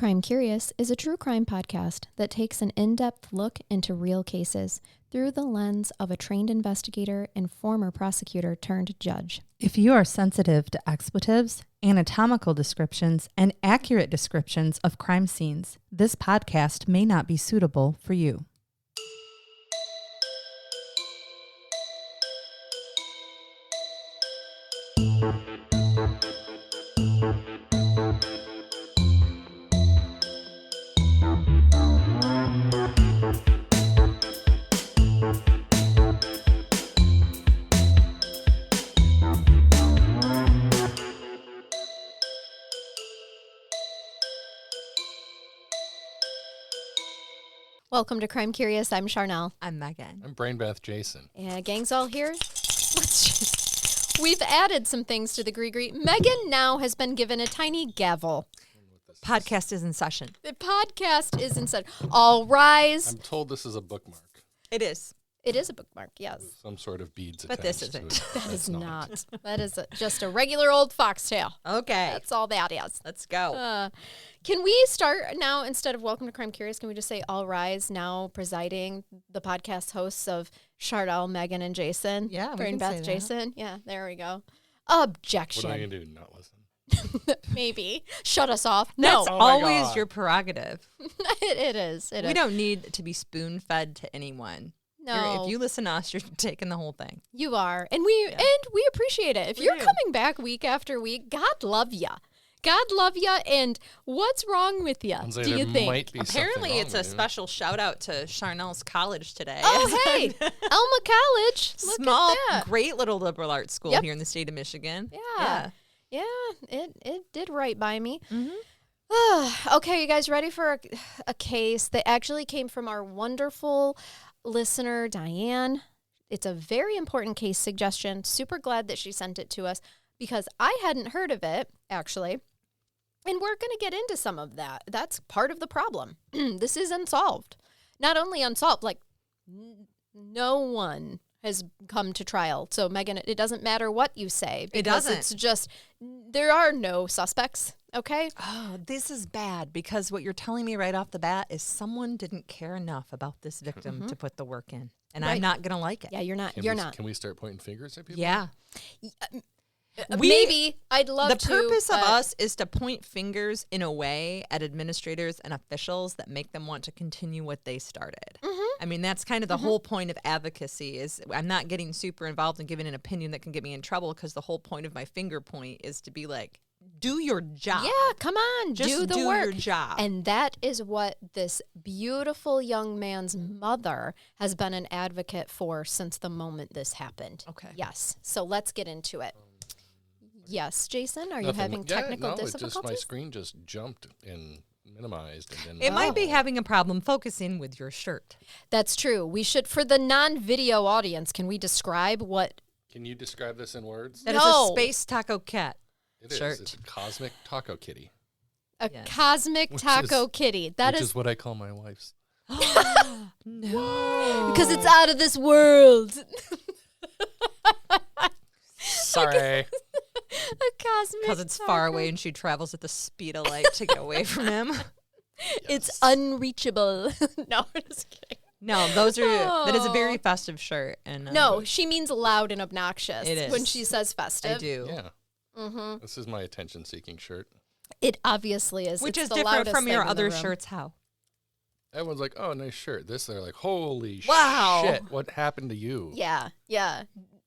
Crime Curious is a true crime podcast that takes an in-depth look into real cases through the lens of a trained investigator and former prosecutor turned judge. If you are sensitive to expletives, anatomical descriptions, and accurate descriptions of crime scenes, this podcast may not be suitable for you. Welcome to Crime Curious. I'm Charnell. I'm Megan. I'm Brainbath Jason. And gang's all here. We've added some things to the Gree. Megan now has been given a tiny gavel. Podcast is in session. The podcast is in session. All rise. I'm told this is a bookmark. It is. It is a bookmark, yes. With some sort of beads But attached this isn't. to it. That is It's not. That is just a regular old foxtail. Okay. That's all that is. Let's go. Can we start now, instead of Welcome to Crime Curious, can we just say all rise now, presiding the podcast hosts of Charnell, Megan, and Jason? Yeah, we Brain can Beth, say that. Jason. Yeah, there we go. What Objection. am I going to do? Not listen? Maybe. Shut us off. No. That's Oh my always God. your prerogative. It is. We don't need to be spoon-fed to anyone. No. If you listen to us, you're taking the whole thing. You are. And we appreciate it. If We you're do. coming back week after week, God love ya. God love ya. And what's wrong with ya, I'll say do you there think? might be Apparently, something it's a wrong with you. special shout-out to Charnell's College today. Oh, hey. Elma College. Look Small, at that. great little liberal arts school Yep. here in the state of Michigan. Yeah. Yeah, it did right by me. Mm-hmm. Okay, you guys ready for a case that actually came from our wonderful listener, Diane? It's a very important case suggestion. Super glad that she sent it to us because I hadn't heard of it, actually. And we're going to get into some of that. That's part of the problem. This is unsolved. Not only unsolved, like no one has come to trial. So, Megan, it doesn't matter what you say. It Because doesn't. it's just, there are no suspects, okay? Oh, this is bad because what you're telling me right off the bat is someone didn't care enough about this victim to put the work in. And Right. I'm not going to like it. Yeah, you're not. Can we start pointing fingers at people? Yeah. Maybe. I'd love The to. purpose of but- us is to point fingers in a way at administrators and officials that make them want to continue what they started. I mean, that's kind of the whole point of advocacy is I'm not getting super involved in giving an opinion that can get me in trouble because the whole point of my finger point is to be like, do your job. Yeah, come on, Just do the do work. your job. And that is what this beautiful young man's mother has been an advocate for since the moment this happened. Okay. Yes. So let's get into it. Yes, Jason, are you Nothing. having technical no, Just my difficulties? screen just jumped and minimized. And It then might be having a problem focusing with your shirt. That's true. We should, for the non-video audience, can we describe what? Can you describe this in words? That is No. a space taco cat. It is. shirt. It's a cosmic taco kitty. A Yes. cosmic Which taco is- kitty. That which is is what I call my wife's. No. because it's out of this world. Sorry. A cosmic Because it's taco. far away and she travels at the speed of light to get away from him. It's unreachable. No, I'm just kidding. No, that is a very Oh. festive shirt. And No, she means loud and obnoxious It when is. she says festive. I do. Yeah. Mm-hmm. This is my attention-seeking shirt. It obviously is. Which It's is the different loudest from your thing in the other room. shirts. How? Everyone's like, "Oh, nice shirt." This, they're like, "Holy Wow. shit! What happened to you?" Yeah, yeah.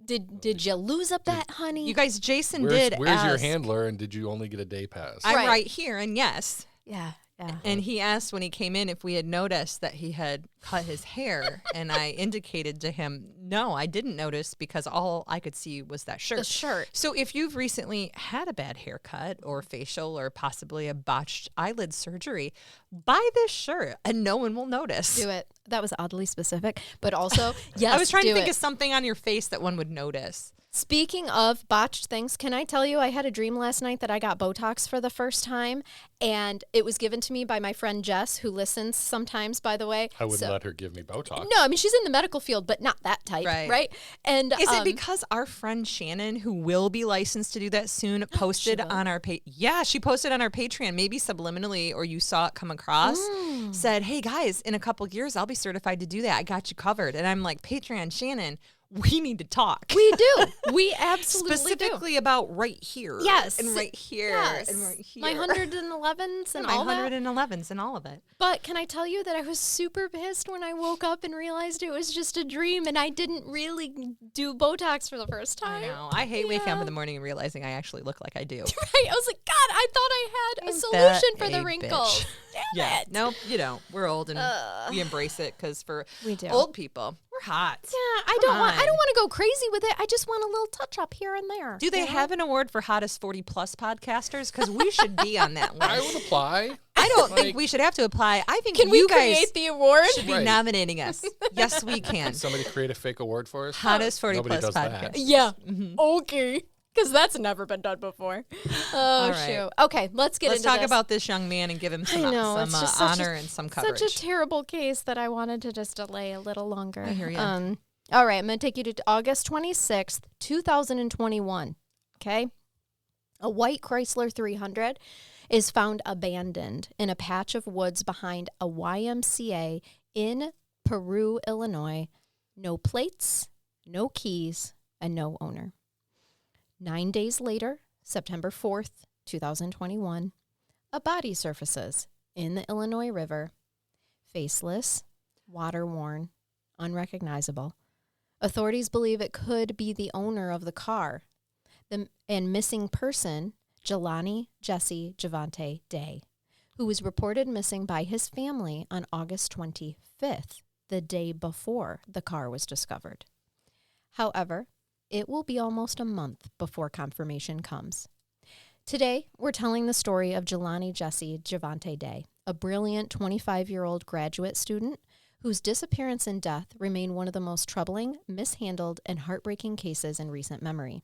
Did you lose a bet, honey? You guys, Jason Where's did your ask. handler? And did you only get a day pass? I'm Right. right here, and yes. yeah, yeah. And he asked when he came in if we had noticed that he had cut his hair, and I indicated to him, no, I didn't notice because all I could see was that shirt. The shirt. So if you've recently had a bad haircut or facial or possibly a botched eyelid surgery, buy this shirt and no one will notice. Do it. That was oddly specific, but also yes. I was trying to do think it. of something on your face that one would notice. Speaking of botched things, can I tell you I had a dream last night that I got Botox for the first time, and it was given to me by my friend Jess, who listens sometimes, by the way. I wouldn't let her give me Botox. No, I mean, she's in the medical field, but not that type, right? And is it because our friend Shannon, who will be licensed to do that soon, posted on our page? Yeah, she posted on our Patreon, maybe subliminally, or you saw it come across, said, hey guys, in a couple years, I'll be certified to do that. I got you covered. And I'm like, Patreon, Shannon, we need to talk. We do. We absolutely Specifically about right here. Yes. And right here. Yes. And right here. My 111s and all that. 111s and all of it. But can I tell you that I was super pissed when I woke up and realized it was just a dream and I didn't really do Botox for the first time. I know. I hate waking up in the morning and realizing I actually look like I do. Right. I was like, God, I thought I had a solution for the wrinkles. Yeah. Nope, you don't. We're old and we embrace it because for we do. Old people, we're hot. Yeah, I don't want to go crazy with it. I just want a little touch up here and there. Do they have an award for hottest 40+ podcasters? Because we should be on that list. I would apply. I don't think we should have to apply. I think can you we guys create the award? should be nominating us. Yes, we can. Somebody create a fake award for us. Hottest 40+ does podcast. that. Yeah. Okay. Because that's never been done before. Oh, right. shoot. Okay, let's Let's talk about this young man and give him some honor and some coverage. Such a terrible case that I wanted to just delay a little longer. I hear you. All right, I'm going to take you to August 26th, 2021. Okay? A white Chrysler 300 is found abandoned in a patch of woods behind a YMCA in Peru, Illinois. No plates, no keys, and no owner. 9 days later, September 4th, 2021, a body surfaces in the Illinois River, faceless, water-worn, unrecognizable. Authorities believe it could be the owner of the car. And missing person, Jelani Jesse Javante Day, who was reported missing by his family on August 25th, the day before the car was discovered. However, it will be almost a month before confirmation comes. Today, we're telling the story of Jelani Jesse Javante Day, a brilliant 25-year-old graduate student whose disappearance and death remain one of the most troubling, mishandled, and heartbreaking cases in recent memory.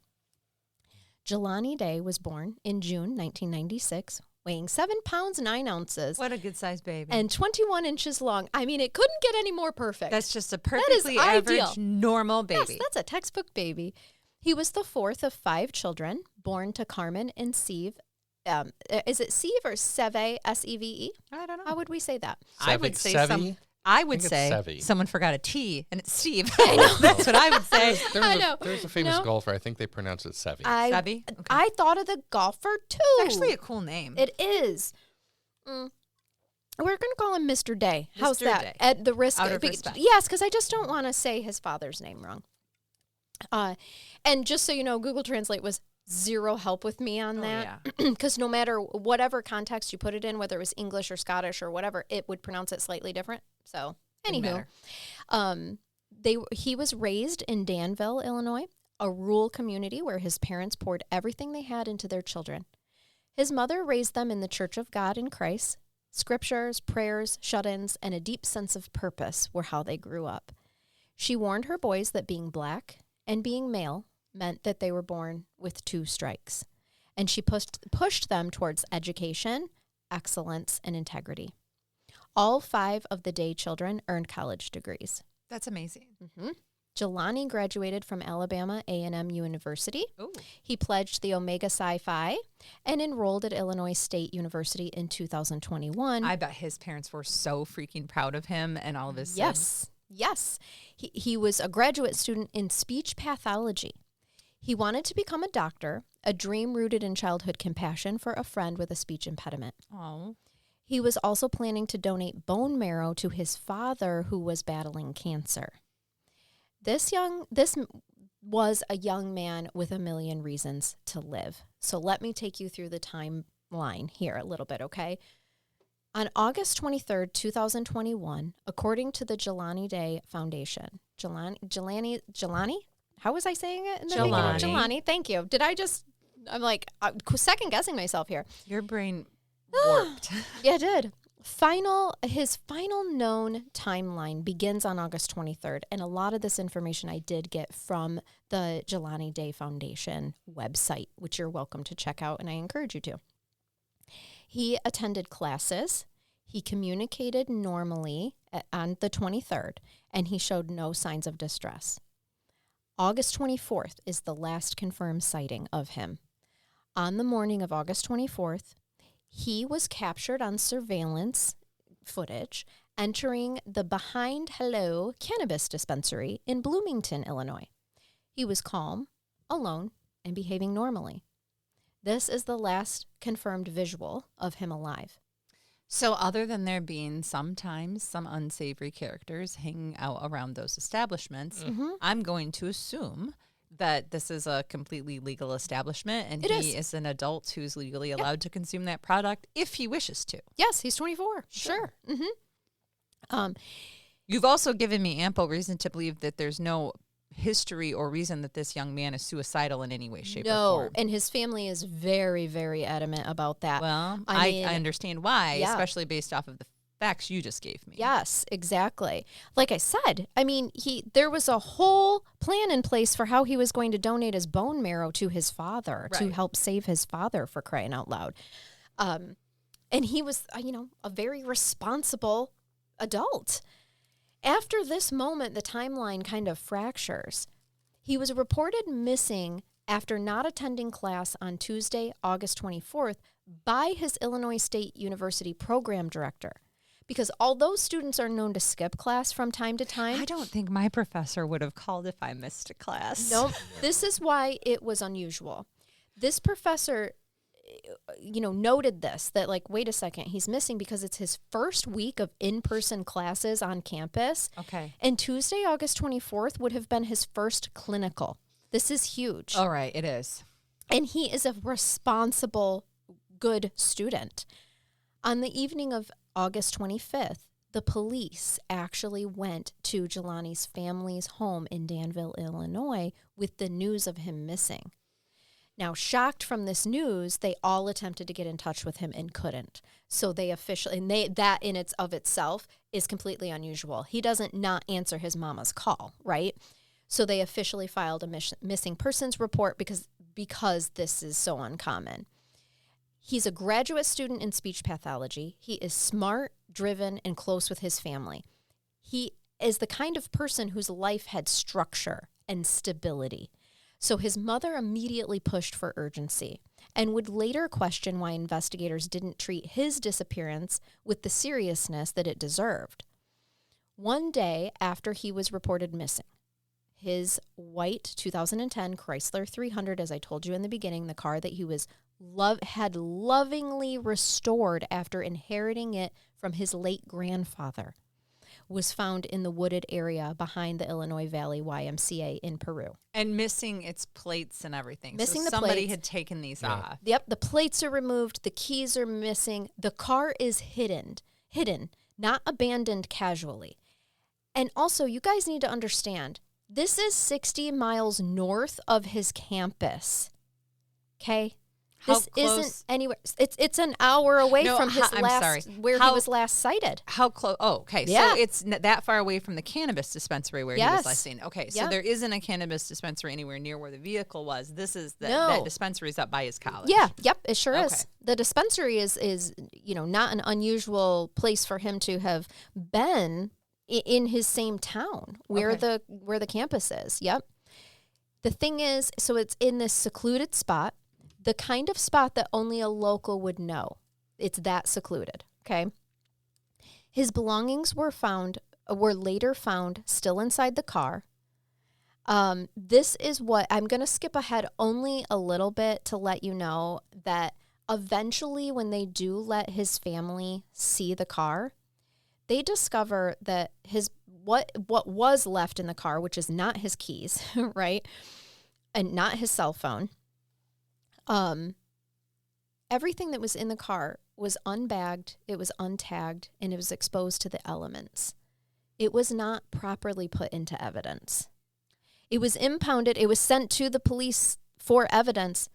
Jelani Day was born in June 1996, weighing 7 pounds 9 ounces. What a good-sized baby. And 21 inches long. I mean, it couldn't get any more perfect. That's just a perfectly average, normal baby. Yes, that's a textbook baby. He was the fourth of 5 children, born to Carmen and Steve. Is it Steve or Seve, S-E-V-E? I don't know. How would we say that? I would say someone forgot a T, and it's Steve. That's what I would say. There's a famous golfer. I think they pronounce it Seve. Seve? Okay. I thought of the golfer, too. It's actually a cool name. It is. We're going to call him Mr. Day. How's Mr. that? Day. At the risk of respect. Yes, because I just don't want to say his father's name wrong. And just so you know, Google Translate was zero help with me on that. Because no matter whatever context you put it in, whether it was English or Scottish or whatever, it would pronounce it slightly different. So, anywho, he was raised in Danville, Illinois, a rural community where his parents poured everything they had into their children. His mother raised them in the Church of God in Christ. Scriptures, prayers, shut-ins, and a deep sense of purpose were how they grew up. She warned her boys that being black and being male meant that they were born with 2 strikes, and she pushed them towards education, excellence, and integrity. All 5 of the Day children earned college degrees. That's amazing. Jelani graduated from Alabama A&M University. Ooh. He pledged the Omega Psi Phi and enrolled at Illinois State University in 2021. I bet his parents were so freaking proud of him and all of his Yes. He was a graduate student in speech pathology. He wanted to become a doctor, a dream rooted in childhood compassion for a friend with a speech impediment. Oh. He was also planning to donate bone marrow to his father, who was battling cancer. This was a young man with a million reasons to live. So let me take you through the timeline here a little bit, okay? On August 23rd, 2021, according to the Jelani Day Foundation, Jelani? How was I saying it in the beginning? Jelani, thank you. I'm like second guessing myself here. Your brain warped. Yeah, it did. his final known timeline begins on August 23rd, and a lot of this information I did get from the Jelani Day Foundation website, which you're welcome to check out, and I encourage you to. He attended classes, he communicated normally on the 23rd, and he showed no signs of distress. August 24th is the last confirmed sighting of him. On the morning of August 24th, he was captured on surveillance footage entering the Behind Hello cannabis dispensary in Bloomington, Illinois. He was calm, alone, and behaving normally. This is the last confirmed visual of him alive. So other than there being sometimes some unsavory characters hanging out around those establishments, I'm going to assume that this is a completely legal establishment and he is an adult who's legally allowed to consume that product if he wishes to. Yes, he's 24. Sure. You've also given me ample reason to believe that there's no history or reason that this young man is suicidal in any way, shape, or form. And his family is very, very adamant about that. Well, I understand why, especially based off of the facts you just gave me. Yes, exactly. Like I said, I mean, there was a whole plan in place for how he was going to donate his bone marrow to his father to help save his father, for crying out loud. And he was, a very responsible adult. After this moment, the timeline kind of fractures. He was reported missing after not attending class on Tuesday, August 24th, by his Illinois State University program director. Because although students are known to skip class from time to time, I don't think my professor would have called if I missed a class. Nope. This is why it was unusual. This professor, noted this, that wait a second, he's missing because it's his first week of in-person classes on campus. Okay. And Tuesday, August 24th would have been his first clinical. This is huge. All right, it is. And he is a responsible, good student. On the evening of August 25th, the police actually went to Jelani's family's home in Danville, Illinois, with the news of him missing. Now, shocked from this news, they all attempted to get in touch with him and couldn't. So they officially, that in its of itself is completely unusual. He doesn't not answer his mama's call, right? So they officially filed a missing persons report because this is so uncommon. He's a graduate student in speech pathology. He is smart, driven, and close with his family. He is the kind of person whose life had structure and stability. So his mother immediately pushed for urgency and would later question why investigators didn't treat his disappearance with the seriousness that it deserved. One day after he was reported missing, his white 2010 Chrysler 300, as I told you in the beginning, the car that he had lovingly restored after inheriting it from his late grandfather, was found in the wooded area behind the Illinois Valley YMCA in Peru. And missing its plates and everything. Missing so the somebody plates. had taken these off. Yep, the plates are removed, the keys are missing, the car is hidden, not abandoned casually. And also, you guys need to understand, this is 60 miles north of his campus, okay? This isn't anywhere. It's an hour away from he was last sighted. How close? Oh, okay. Yeah. So it's that far away from the cannabis dispensary where he was last seen. Okay, so there isn't a cannabis dispensary anywhere near where the vehicle was. This is that dispensary is up by his college. Yeah. Yep. It sure is. The dispensary is not an unusual place for him to have been in his same town where the campus is. Yep. The thing is, so it's in this secluded spot. The kind of spot that only a local would know. It's that secluded, okay? His belongings were later found still inside the car. This is what, I'm going to skip ahead only a little bit to let you know that eventually when they do let his family see the car, they discover that what was left in the car, which is not his keys, right? And not his cell phone. Everything that was in the car was unbagged, it was untagged, and it was exposed to the elements. It was not properly put into evidence. It was impounded, it was sent to the police for evidence,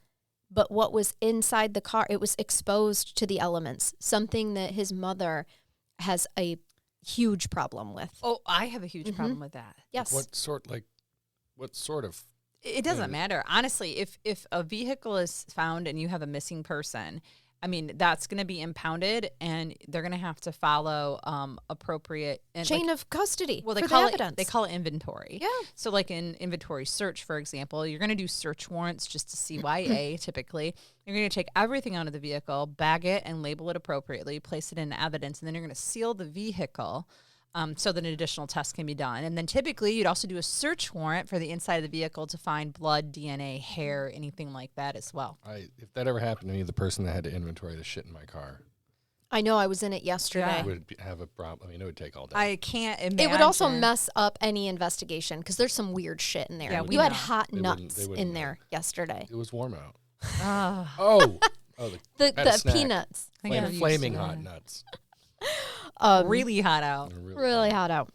but what was inside the car, it was exposed to the elements, something that his mother has a huge problem with. Oh, I have a huge problem with that. Yes. What sort of? It doesn't matter. Honestly, if a vehicle is found and you have a missing person, I mean, that's going to be impounded and they're going to have to follow appropriate chain of custody well, for they call the it evidence. they call it inventory. Yeah. So like in inventory search, for example, you're going to do search warrants just to CYA typically. You're going to take everything out of the vehicle, bag it and label it appropriately, place it in evidence, and then you're going to seal the vehicle so that an additional test can be done. And then typically you'd also do a search warrant for the inside of the vehicle to find blood, DNA, hair, anything like that as well. If that ever happened to me, the person that had to inventory the shit in my car I know, I was in it yesterday. would have a problem. I mean, it would take all day. I can't imagine. It would also mess up any investigation because there's some weird shit in there. Yeah, we you had know. hot They wouldn't- nuts they wouldn't in know. there yesterday. It was warm out. Ah, Oh, The had a snack. peanuts. I think I'm used flaming to hot that. nuts. Really hot out. They're Really hot out.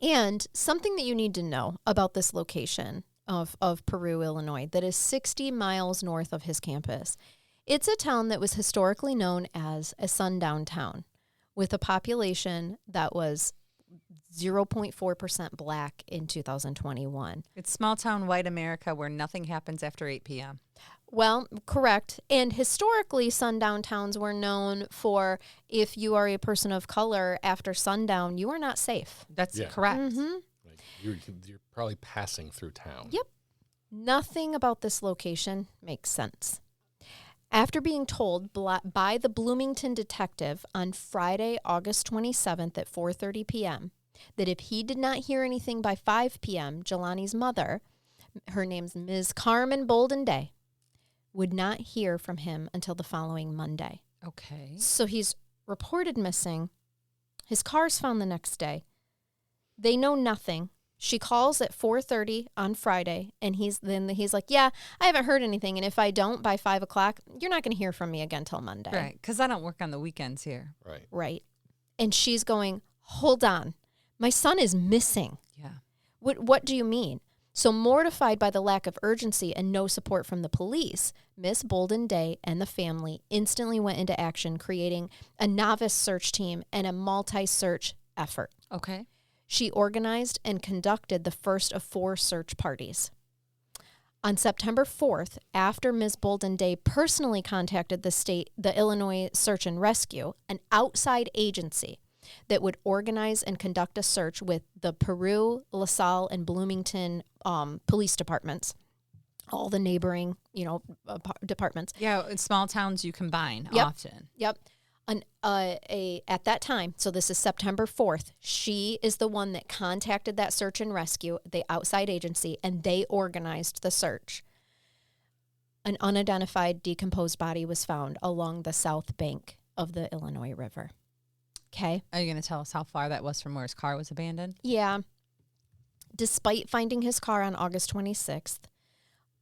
And something that you need to know about this location of Peru, Illinois, that is 60 miles north of his campus. It's a town that was historically known as a sundown town with a population that was 0.4% black in 2021. It's small town white America where nothing happens after 8 p.m. Well, correct. And historically, sundown towns were known for if you are a person of color after sundown, you are not safe. That's Yeah. correct. Like you're probably passing through town. Yep. Nothing about this location makes sense. After being told by the Bloomington detective on Friday, August 27th at 4:30 p.m., that if he did not hear anything by 5 p.m., Jelani's mother, her name's Ms. Carmen Bolden Day, would not hear from him until the following Monday. Okay. So he's reported missing. His car's found the next day. They know nothing. She calls at 4:30 on Friday, and he's like, yeah, I haven't heard anything, and if I don't by 5 o'clock, you're not going to hear from me again till Monday. Right. Because I don't work on the weekends here. Right. Right. And she's going, hold on. My son is missing. Yeah. What do you mean? So mortified by the lack of urgency and no support from the police, Miss Bolden Day and the family instantly went into action, creating a novice search team and a multi-search effort. Okay. She organized and conducted the first of 4 search parties. On September 4th, after Ms. Bolden Day personally contacted the Illinois Search and Rescue, an outside agency that would organize and conduct a search with the Peru, LaSalle, and Bloomington police departments, all the neighboring, departments. Yeah, in small towns you combine Yep. often. Yep. At that time, so this is September 4th, she is the one that contacted that search and rescue, the outside agency, and they organized the search. An unidentified decomposed body was found along the south bank of the Illinois River. Okay? Are you going to tell us how far that was from where his car was abandoned? Yeah. Despite finding his car on August 26th,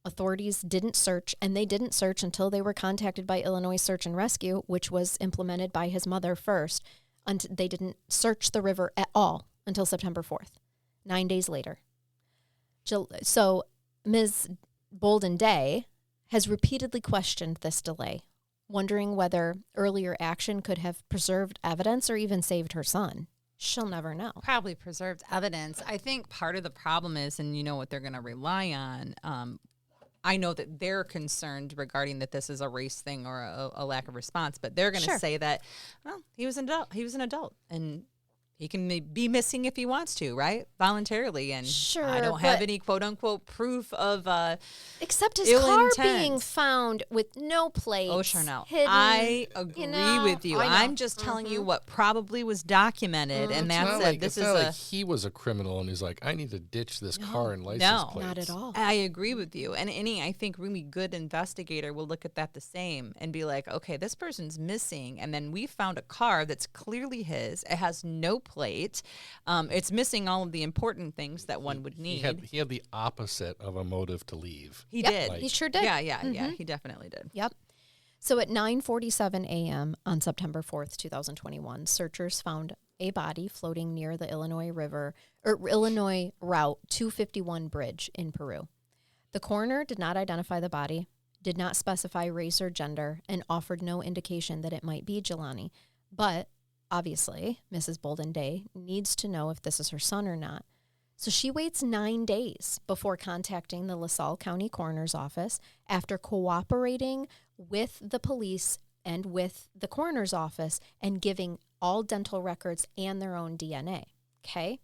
authorities didn't search, and they didn't search until they were contacted by Illinois Search and Rescue, which was implemented by his mother first. They didn't search the river at all until September 4th, 9 days later. So Ms. Bolden Day has repeatedly questioned this delay, wondering whether earlier action could have preserved evidence or even saved her son. She'll never know. Probably preserved evidence. I think part of the problem is, and you know what they're going to rely on, I know that they're concerned regarding that this is a race thing or a lack of response, but they're going to Sure. say that, well, he was an adult, and he can be missing if he wants to, right? Voluntarily. And Sure, I don't have but- any quote unquote proof of Except his ill car intent. being found with no plates. Oh, Charnell, hidden, I agree with you. I know. I'm just telling you what probably was documented, and It's that's not it. like, This it's is not a like he was a criminal and he's like, I need to ditch this car and license No. plates. Not at all. I agree with you. And any, I think, really good investigator will look at that the same and be like, okay, this person's missing. And then we found a car that's clearly his. It has no plate. It's missing all of the important things that one would need. He had the opposite of a motive to leave. He Yep, did. he sure did. Yeah. He definitely did. Yep. So at 9:47 a.m. on September 4th, 2021, searchers found a body floating near the Illinois Route 251 bridge in Peru. The coroner did not identify the body did not specify race or gender, and offered no indication that it might be Jelani. But obviously, Mrs. Bolden Day needs to know if this is her son or not. So she waits 9 days before contacting the LaSalle County Coroner's Office after cooperating with the police and with the coroner's office and giving all dental records and their own DNA. Okay?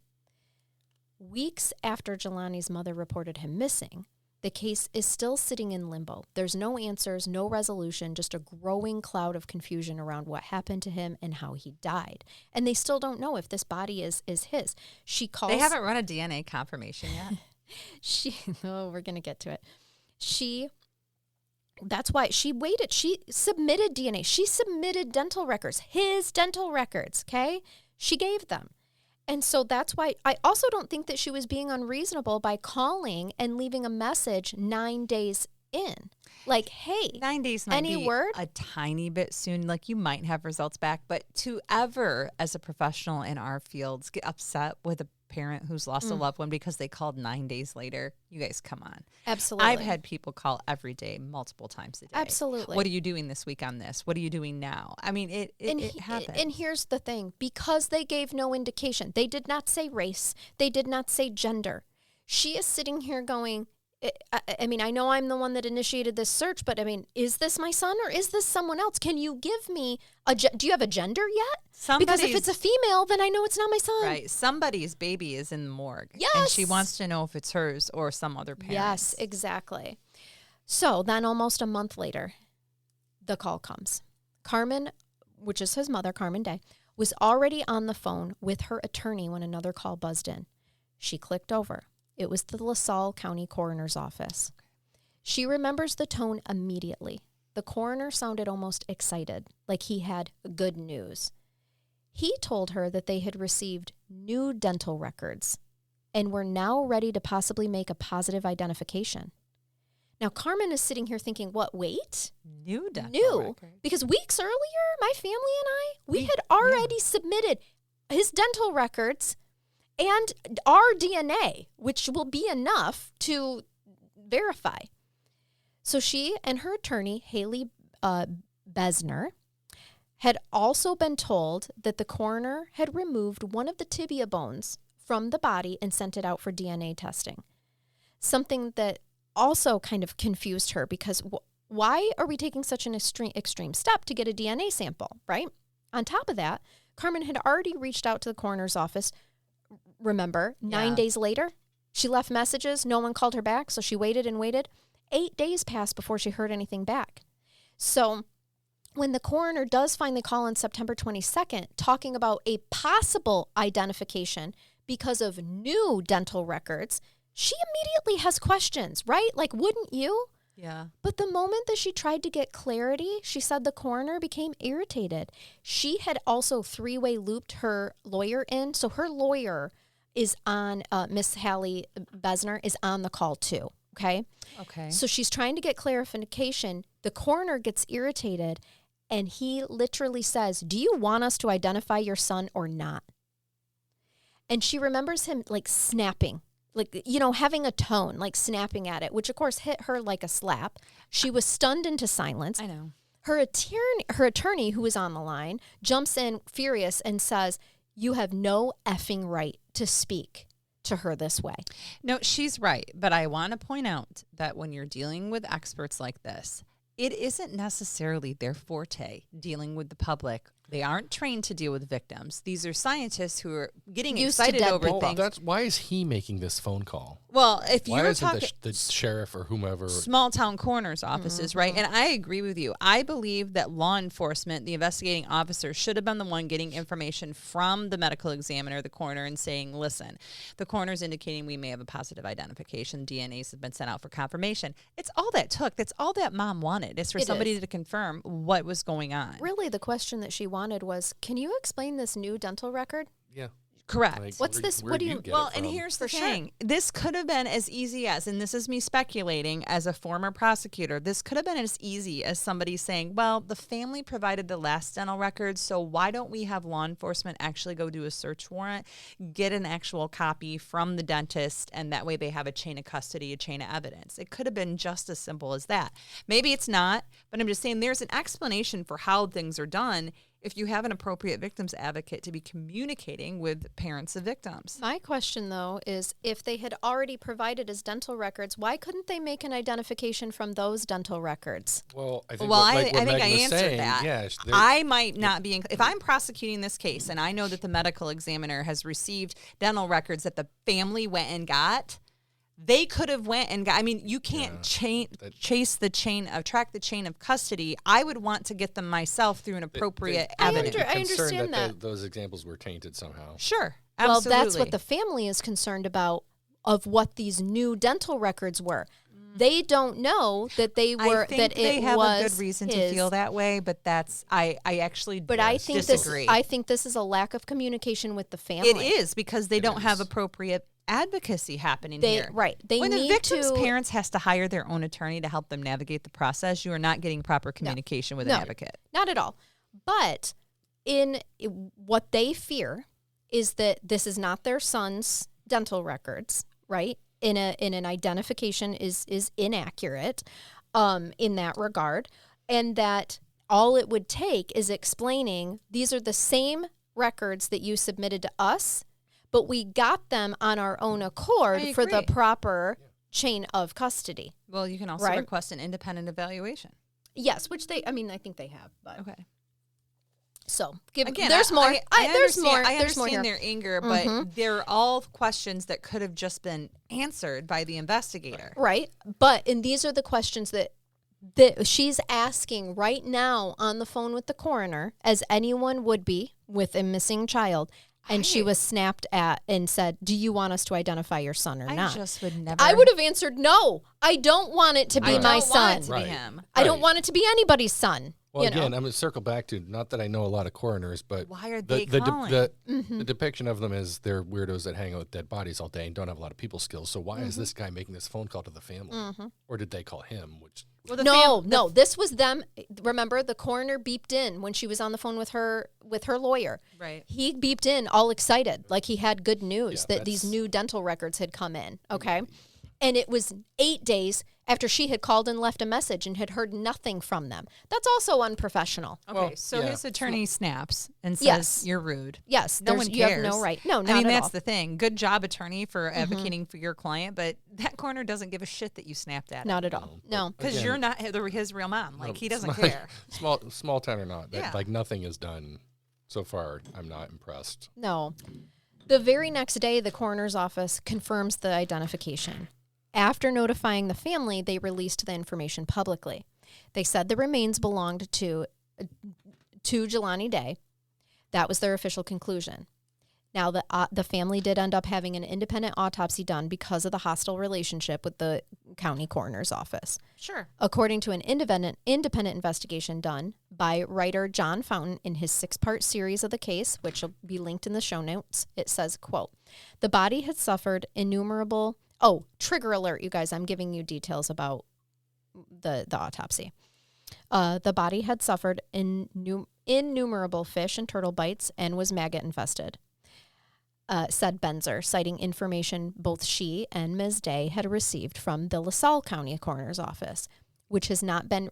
Weeks after Jelani's mother reported him missing, the case is still sitting in limbo. There's no answers, no resolution, just a growing cloud of confusion around what happened to him and how he died. And they still don't know if this body is his. She calls... They haven't run a DNA confirmation yet. We're going to get to it. That's why she waited. She submitted DNA. She submitted dental records, his dental records, okay? She gave them. And so that's why I also don't think that she was being unreasonable by calling and leaving a message 9 days in. Like, hey, 9 days might any be word? a tiny bit soon. Like, you might have results back. But to ever, as a professional in our fields, get upset with a parent who's lost a loved one because they called 9 days later, you guys, come on. Absolutely. I've had people call every day, multiple times a day. Absolutely. What are you doing this week on this? What are you doing now? I mean, it happens. And here's the thing. Because they gave no indication, they did not say race, they did not say gender. She is sitting here going, I mean, I know I'm the one that initiated this search, but I mean, is this my son or is this someone else? Can you give me do you have a gender yet? Because if it's a female, then I know it's not my son. Right. Somebody's baby is in the morgue. Yes. And she wants to know if it's hers or some other parent. Yes, exactly. So then almost a month later, the call comes. Carmen, which is his mother, Carmen Day, was already on the phone with her attorney when another call buzzed in. She clicked over. It was the LaSalle County Coroner's Office. She remembers the tone immediately. The coroner sounded almost excited, like he had good news. He told her that they had received new dental records and were now ready to possibly make a positive identification. Now, Carmen is sitting here thinking, what, wait? New dental New. record. Because weeks earlier, my family and I, we had already submitted his dental records and our DNA, which will be enough to verify. So she and her attorney, Haley Besner, had also been told that the coroner had removed one of the tibia bones from the body and sent it out for DNA testing. Something that also kind of confused her because why are we taking such an extreme step to get a DNA sample, right? On top of that, Carmen had already reached out to the coroner's office. Remember, 9 days later, she left messages. No one called her back, so she waited and waited. 8 days passed before she heard anything back. So when the coroner does finally call on September 22nd, talking about a possible identification because of new dental records, she immediately has questions, right? Like, wouldn't you? Yeah. But the moment that she tried to get clarity, she said the coroner became irritated. She had also three-way looped her lawyer in. So her lawyer is on, Miss Haley Besner is on the call too, okay? Okay. So she's trying to get clarification. The coroner gets irritated, and he literally says, do you want us to identify your son or not? And she remembers him, like, snapping. Like, you know, having a tone, like snapping at it, which of course hit her like a slap. She was stunned into silence. I know. Her attorney, who was on the line, jumps in furious and says, you have no effing right to speak to her this way. No, she's right. But I want to point out that when you're dealing with experts like this, it isn't necessarily their forte dealing with the public. They aren't trained to deal with victims. These are scientists who are getting Used to excited dead over people. things. Why is he making this phone call? Well, if Why you're isn't talking the sheriff or whomever? small town coroner's offices, right? And I agree with you. I believe that law enforcement, the investigating officer, should have been the one getting information from the medical examiner, the coroner, and saying, listen, the coroner's indicating we may have a positive identification. DNAs have been sent out for confirmation. It's all that took. That's all that mom wanted, is for somebody to confirm what was going on. Really, the question that she wanted was, can you explain this new dental record? Yeah. Correct. Like, What's this? Where What do do you? get Well, it and from? here's the For sure. thing. This could have been as easy as, and this is me speculating as a former prosecutor, this could have been as easy as somebody saying, well, the family provided the last dental records, so why don't we have law enforcement actually go do a search warrant, get an actual copy from the dentist, and that way they have a chain of custody, a chain of evidence. It could have been just as simple as that. Maybe it's not, but I'm just saying there's an explanation for how things are done if you have an appropriate victims advocate to be communicating with parents of victims. My question, though, is if they had already provided his dental records, why couldn't they make an identification from those dental records? Well, I think Well, what, I like what think I Megan was answered saying, that. yeah, I might not be, if I'm prosecuting this case and I know that the medical examiner has received dental records that the family went and got, they could have went and got, I mean, you can't track the chain of custody. I would want to get them myself through an appropriate evidence. I understand that. Those examples were tainted somehow. Sure. Well, Absolutely. that's what the family is concerned about, of what these new dental records were. They don't know that they were, I think that they it have was a good reason his. to feel that way, but that's, I actually But I think disagree. I think this is a lack of communication with the family. It is because they don't have is. appropriate advocacy happening They here. right. They When need the victim's to. parents has to hire their own attorney to help them navigate the process, you are not getting proper communication with an advocate. Not at all. But in what they fear is that this is not their son's dental records, right? In an identification is inaccurate in that regard, and that all it would take is explaining these are the same records that you submitted to us, but we got them on our own accord I for the agree. proper chain of custody. Well, you can also Right. request an independent evaluation. Yes, which I think they have. But Okay. so Again, there's more. I There's understand, more. I There's more understand here. their anger, but they're all questions that could have just been answered by the investigator. Right. And these are the questions that she's asking right now on the phone with the coroner, as anyone would be with a missing child. And she was snapped at and said, "Do you want us to identify your son or I not?" just would never. I would have answered, "No, I don't want it to be I my don't son. want it to Right. be him. I don't Right. want it to be anybody's son." Well, you know? again, I'm going to circle back to, not that I know a lot of coroners, but Why are the, they the, calling? the depiction of them is they're weirdos that hang out with dead bodies all day and don't have a lot of people skills. So why is this guy making this phone call to the family? Or did they call him? Which Well, the No, this was them. Remember, the coroner beeped in when she was on the phone with her lawyer. Right. He beeped in all excited, like he had good news Yeah, that these that's- new dental records had come in. Okay. And it was 8 days after she had called and left a message and had heard nothing from them. That's also unprofessional. Okay, Well, so yeah. his attorney snaps and says, Yes. "You're rude." Yes, No one you cares. have no right. No, not I mean, at that's all. the thing. Good job, attorney, for advocating for your client, but that coroner doesn't give a shit that you snapped at Not at all. No. because Again- you're not his real mom. Like, he doesn't small, care. small town or not, Yeah. like nothing is done so far. I'm not impressed. No. The very next day, the coroner's office confirms the identification. After notifying the family, they released the information publicly. They said the remains belonged to Jelani Day. That was their official conclusion. Now, the family did end up having an independent autopsy done because of the hostile relationship with the county coroner's office. Sure. According to an independent investigation done by writer John Fountain in his 6-part series of the case, which will be linked in the show notes, it says, quote, "The body had suffered innumerable..." Oh, trigger alert, you guys. I'm giving you details about the autopsy. The body had suffered innumerable fish and turtle bites and was maggot infested. Said Benzer, citing information both she and Ms. Day had received from the LaSalle County Coroner's Office, which has not been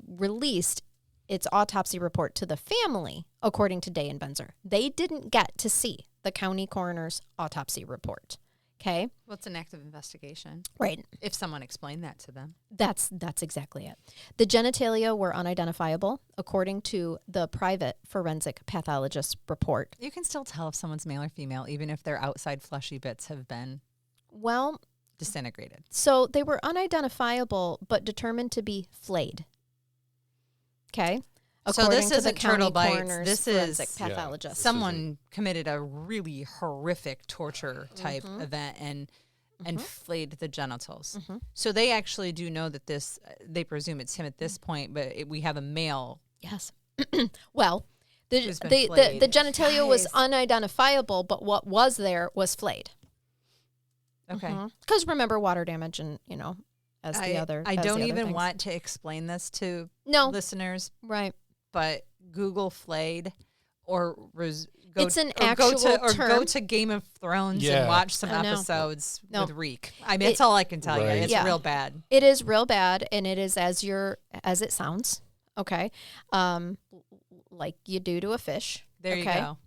released its autopsy report to the family, according to Day and Benzer. They didn't get to see the county coroner's autopsy report. Okay? Well, it's an active investigation. Right. If someone explained that to them. That's exactly it. The genitalia were unidentifiable, according to the private forensic pathologist report. You can still tell if someone's male or female, even if their outside fleshy bits have been Well, disintegrated. so they were unidentifiable, but determined to be flayed. Okay? So According this to the isn't turtle county bites. coroner's This forensic is pathologist. This Someone committed a really horrific torture type event and flayed the genitals. So they actually do know that this, they presume it's him at this point, but we have a male. Yes. Well, Who's been flayed. The genitalia was Guys. unidentifiable, but what was there was flayed. Okay. Because remember, water damage and, as the other. I as the don't other even things. want to explain this to No. listeners, Right. but Google flayed or It's an go actual to term. go to Game of Thrones Yeah. and watch some I know. episodes No. with Reek. I mean, that's all I can tell you. Right. It's Yeah. real bad. It is real bad, and it is as it sounds. Okay, like you do to a fish. There you okay? go.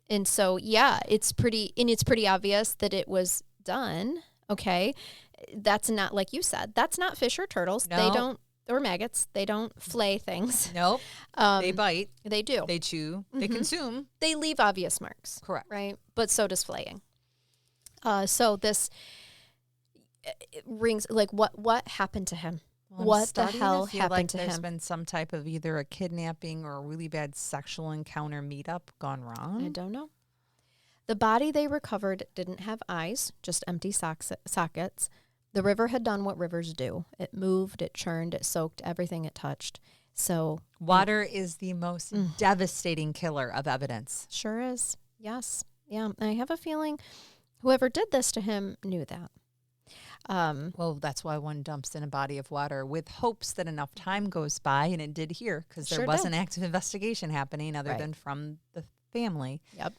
And so it's pretty obvious that it was done. Okay, that's not, like you said, that's not fish or turtles. No. They don't, or maggots. They don't flay things. Nope. They bite. They do. They chew. They consume. They leave obvious marks. Correct. Right? But so does flaying. So this rings, like, what happened to him? Well, I'm What the starting to hell feel happened like to there's him? been some type of either a kidnapping or a really bad sexual encounter meetup gone wrong. I don't know. The body they recovered didn't have eyes, just empty sockets. The river had done what rivers do. It moved, it churned, it soaked everything it touched. So Water is the most devastating killer of evidence. sure is. Yes. Yeah. I have a feeling whoever did this to him knew that. Well, that's why one dumps in a body of water with hopes that enough time goes by, and it did here because there Sure was did. an active investigation happening other Right. than from the family. Yep.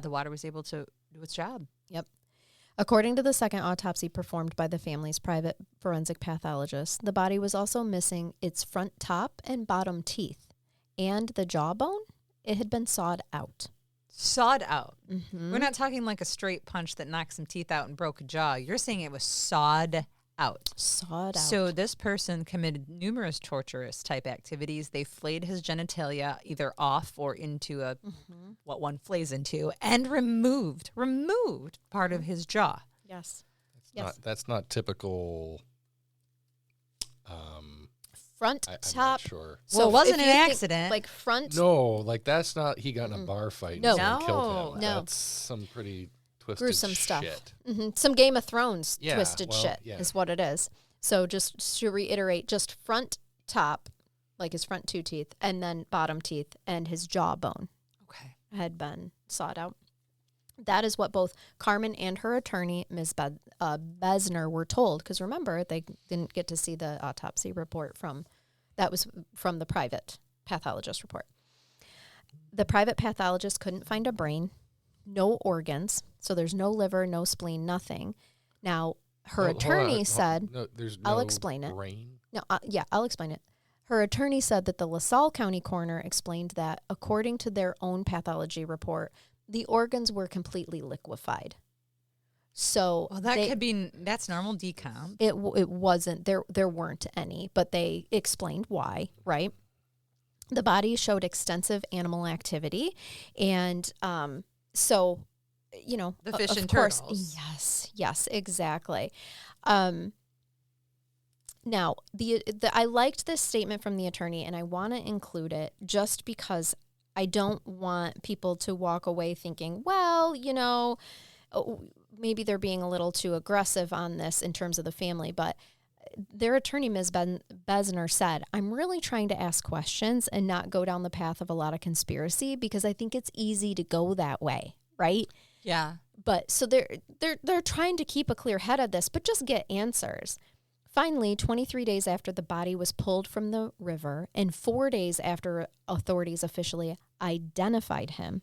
The water was able to do its job. Yep. According to the second autopsy performed by the family's private forensic pathologist, the body was also missing its front top and bottom teeth and the jawbone. It had been sawed out. Sawed out. Mm-hmm. We're not talking like a straight punch that knocked some teeth out and broke a jaw. You're saying it was sawed out. Sawed out. So this person committed numerous torturous type activities. They flayed his genitalia either off or into a what one flays into, and removed part of his jaw. Yes. That's not typical. Front, I'm top. not sure. Well, it wasn't if an you think, accident. like front. No, like that's not. He got in a bar fight and No. someone killed him. No. That's some pretty twisted Gruesome stuff. shit. Some Game of Thrones Yeah, twisted well, shit yeah. is what it is. So just to reiterate, just front top, like his front two teeth, and then bottom teeth, and his jawbone Okay. had been sawed out. That is what both Carmen and her attorney, Ms. Besner, were told. Because remember, they didn't get to see the autopsy report that was from the private pathologist report. The private pathologist couldn't find a brain, no organs, so there's no liver, no spleen, nothing. Now, her attorney said, no, there's I'll no explain it. brain. no, I'll explain it. Her attorney said that the LaSalle County coroner explained that, according to their own pathology report, the organs were completely liquefied. So Well, that's normal decomp. it wasn't there weren't any, but they explained why, right? The body showed extensive animal activity, and so The fish of and course, turtles. yes, exactly. Now, I liked this statement from the attorney, and I want to include it just because I don't want people to walk away thinking, well, maybe they're being a little too aggressive on this in terms of the family. But their attorney, Ms. Besner, said, I'm really trying to ask questions and not go down the path of a lot of conspiracy, because I think it's easy to go that way, right? Yeah. But so they're trying to keep a clear head of this, but just get answers. Finally, 23 days after the body was pulled from the river and 4 days after authorities officially identified him,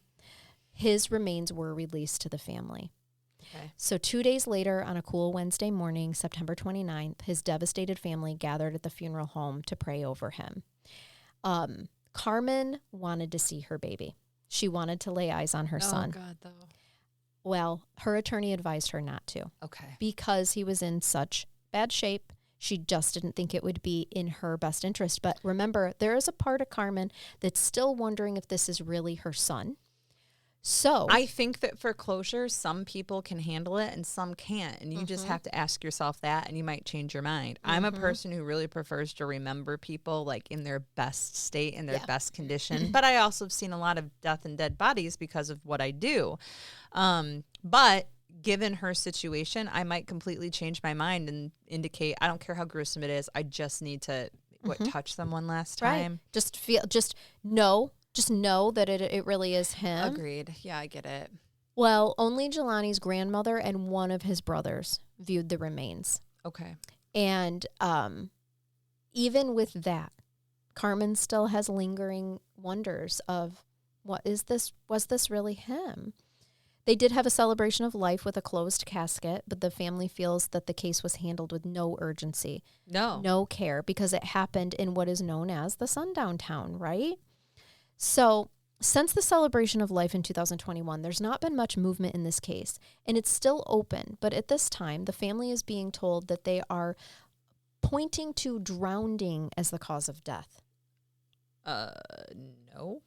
his remains were released to the family. Okay. So 2 days later, on a cool Wednesday morning, September 29th, his devastated family gathered at the funeral home to pray over him. Carmen wanted to see her baby. She wanted to lay eyes on her son. Oh, God, though. Well, her attorney advised her not to, Okay. because he was in such bad shape. She just didn't think it would be in her best interest. But remember, there is a part of Carmen that's still wondering if this is really her son. So I think that for closure, some people can handle it and some can't. And you just have to ask yourself that, and you might change your mind. I'm a person who really prefers to remember people like in their best state, in their best condition. But I also have seen a lot of death and dead bodies because of what I do. But given her situation, I might completely change my mind and indicate, I don't care how gruesome it is. I just need to touch them one last time. Just know Just know that it really is him. Agreed. Yeah, I get it. Well, only Jelani's grandmother and one of his brothers viewed the remains. Okay. And even with that, Carmen still has lingering wonders of, what is this? Was this really him? They did have a celebration of life with a closed casket, but the family feels that the case was handled with no urgency, no care, because it happened in what is known as the sundown town, right? So since the celebration of life in 2021, there's not been much movement in this case, and it's still open. But at this time, the family is being told that they are pointing to drowning as the cause of death. No.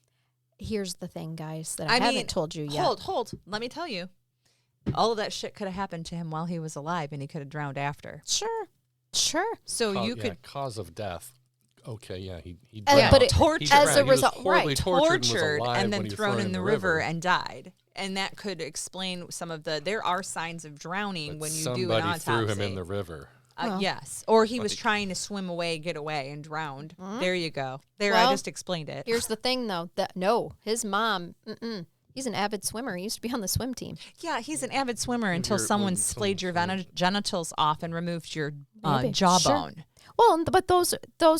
Here's the thing, guys, that I haven't told you yet. Hold. Let me tell you. All of that shit could have happened to him while he was alive, and he could have drowned after. Sure. So you could cause of death. Okay, yeah, he but tortured as a He was result, horribly right? tortured and then thrown in the river and died. And that could explain some of there are signs of drowning when you do an autopsy. Somebody threw him in the river. Yes. Or he was trying to swim away, get away, and drowned. There you go. I just explained it. Here's the thing, though. His mom, he's an avid swimmer. He used to be on the swim team. Yeah, he's an avid swimmer until someone splayed your genitals off and removed your Maybe. jawbone. Sure. Well, but those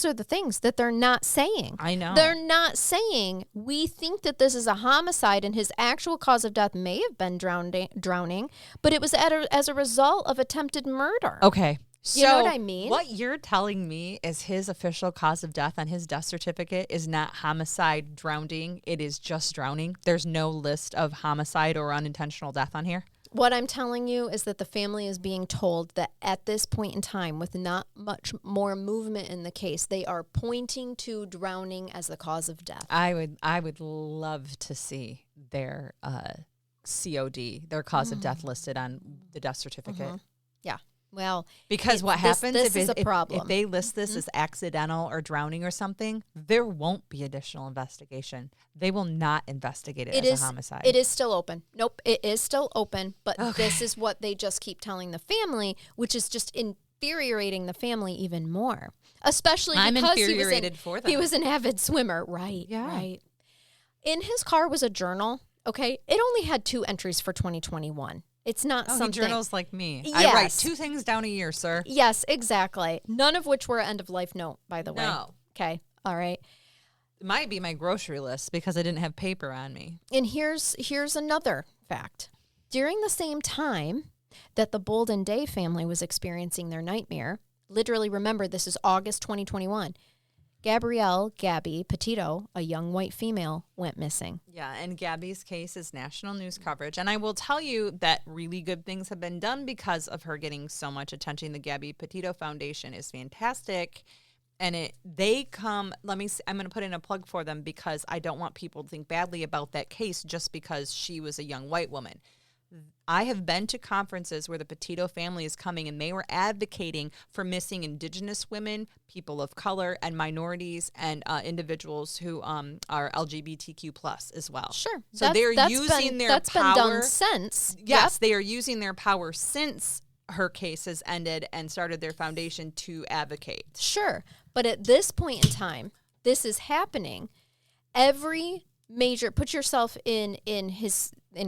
are the things that they're not saying. I know. They're not saying, we think that this is a homicide and his actual cause of death may have been drowning, but it was as a result of attempted murder. Okay. You know what I mean? What you're telling me is his official cause of death on his death certificate is not homicide, drowning. It is just drowning. There's no list of homicide or unintentional death on here. What I'm telling you is that the family is being told that at this point in time, with not much more movement in the case, they are pointing to drowning as the cause of death. I would love to see their COD, their cause of death listed on the death certificate. Yeah. Well, because what happens this is a problem. If they list this as accidental or drowning or something, there won't be additional investigation. They will not investigate it as a homicide. It is still open. Nope, it is still open, but this is what they just keep telling the family, which is just infuriating the family even more. Especially because he was an avid swimmer. Right, right. In his car was a journal, okay? It only had 2 entries for 2021. It's not something. He journals like me. Yes. I write 2 things down a year, sir. Yes, exactly. None of which were end of life note, by the way. No. Okay. All right. It might be my grocery list because I didn't have paper on me. And here's another fact. During the same time that the Bolden Day family was experiencing their nightmare, literally remember this is August 2021, Gabby Petito, a young white female, went missing. Yeah, and Gabby's case is national news coverage. And I will tell you that really good things have been done because of her getting so much attention. The Gabby Petito Foundation is fantastic. And I'm going to put in a plug for them because I don't want people to think badly about that case just because she was a young white woman. I have been to conferences where the Petito family is coming and they were advocating for missing Indigenous women, people of color, and minorities and individuals who are LGBTQ plus as well. Sure. So they're using their power. That's been done since. Yes, they are using their power since her case has ended and started their foundation to advocate. Sure. But at this point in time, this is happening. Every major, put yourself in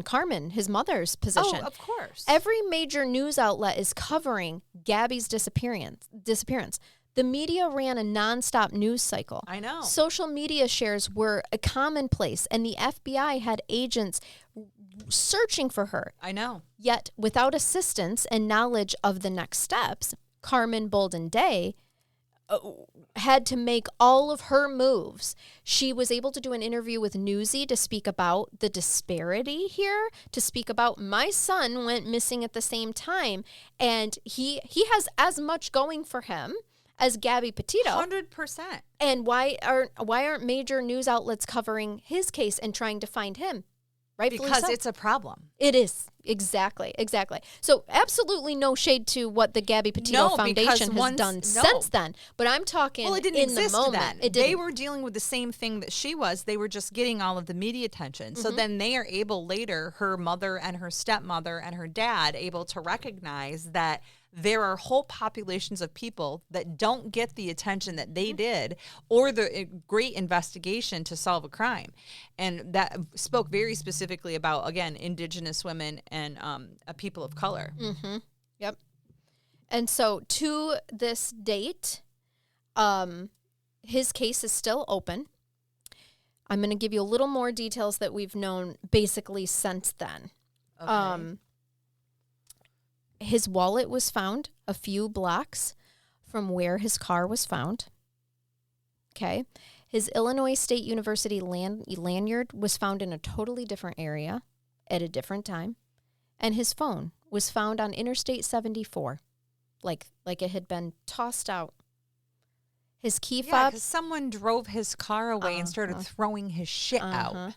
Carmen, his mother's position. Oh, of course. Every major news outlet is covering Gabby's disappearance. The media ran a nonstop news cycle. I know. Social media shares were a commonplace, and the FBI had agents searching for her. I know. Yet, without assistance and knowledge of the next steps, Carmen Bolden Day had to make all of her moves. She was able to do an interview with Newsy to speak about the disparity here, to speak about my son went missing at the same time, and he has as much going for him as Gabby Petito. 100%. And why aren't major news outlets covering his case and trying to find him? Rightfully Because so. it's a problem. It is. Exactly. So absolutely no shade to what the Gabby Petito Foundation has done since then. But I'm talking Well, it didn't in exist the moment. then. They were dealing with the same thing that she was. They were just getting all of the media attention. So then they are able later, her mother and her stepmother and her dad, able to recognize that there are whole populations of people that don't get the attention that they did or the great investigation to solve a crime. And that spoke very specifically about, again, Indigenous women and people of color. Mm-hmm. Yep. And so to this date, his case is still open. I'm going to give you a little more details that we've known basically since then. Okay. His wallet was found a few blocks from where his car was found. Okay. His Illinois State University lanyard was found in a totally different area at a different time. And his phone was found on Interstate 74, like it had been tossed out. His key fob... because someone drove his car away and started throwing his shit out.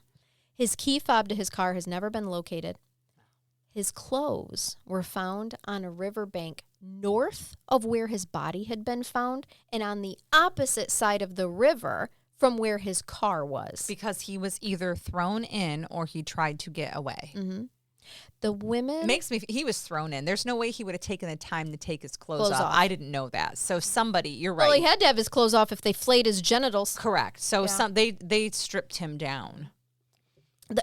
His key fob to his car has never been located. His clothes were found on a riverbank north of where his body had been found and on the opposite side of the river from where his car was. Because he was either thrown in or he tried to get away. Mm-hmm. The women... He was thrown in. There's no way he would have taken the time to take his clothes off. I didn't know that. So somebody, you're right. Well, he had to have his clothes off if they flayed his genitals. Correct. So they stripped him down.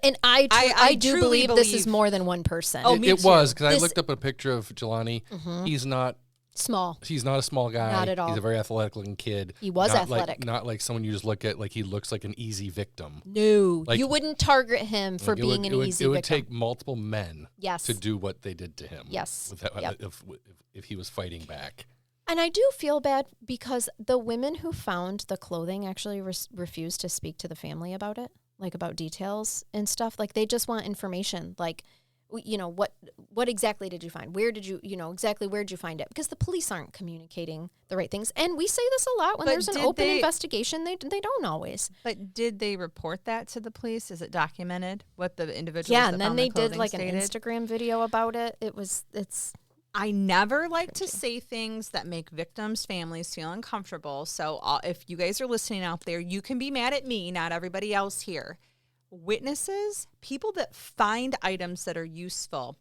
And I do truly believe this is more than one person. Oh, it was, because I looked up a picture of Jelani. He's not small. He's not a small guy. Not at all. He's a very athletic looking kid. He was not athletic. Not like someone you just look at like he looks like an easy victim. No, Like- you wouldn't target him for being an easy It would victim. take multiple men Yes. to do what they did to him. Yes. With that, Yep. if he was fighting back. And I do feel bad because the women who found the clothing actually refused to speak to the family about it, like about details and stuff. Like they just want information, like, you know, what exactly did you find? Where did you, exactly where did you find it? Because the police aren't communicating the right things. And we say this a lot when But there's an did open they- investigation, they don't always. But did they report that to the police? Is it documented what the individuals Yeah, that and then found they the did clothing like an stated? Instagram video about it. I never like to say things that make victims' families feel uncomfortable. So if you guys are listening out there, you can be mad at me, not everybody else here. Witnesses, people that find items that are useful.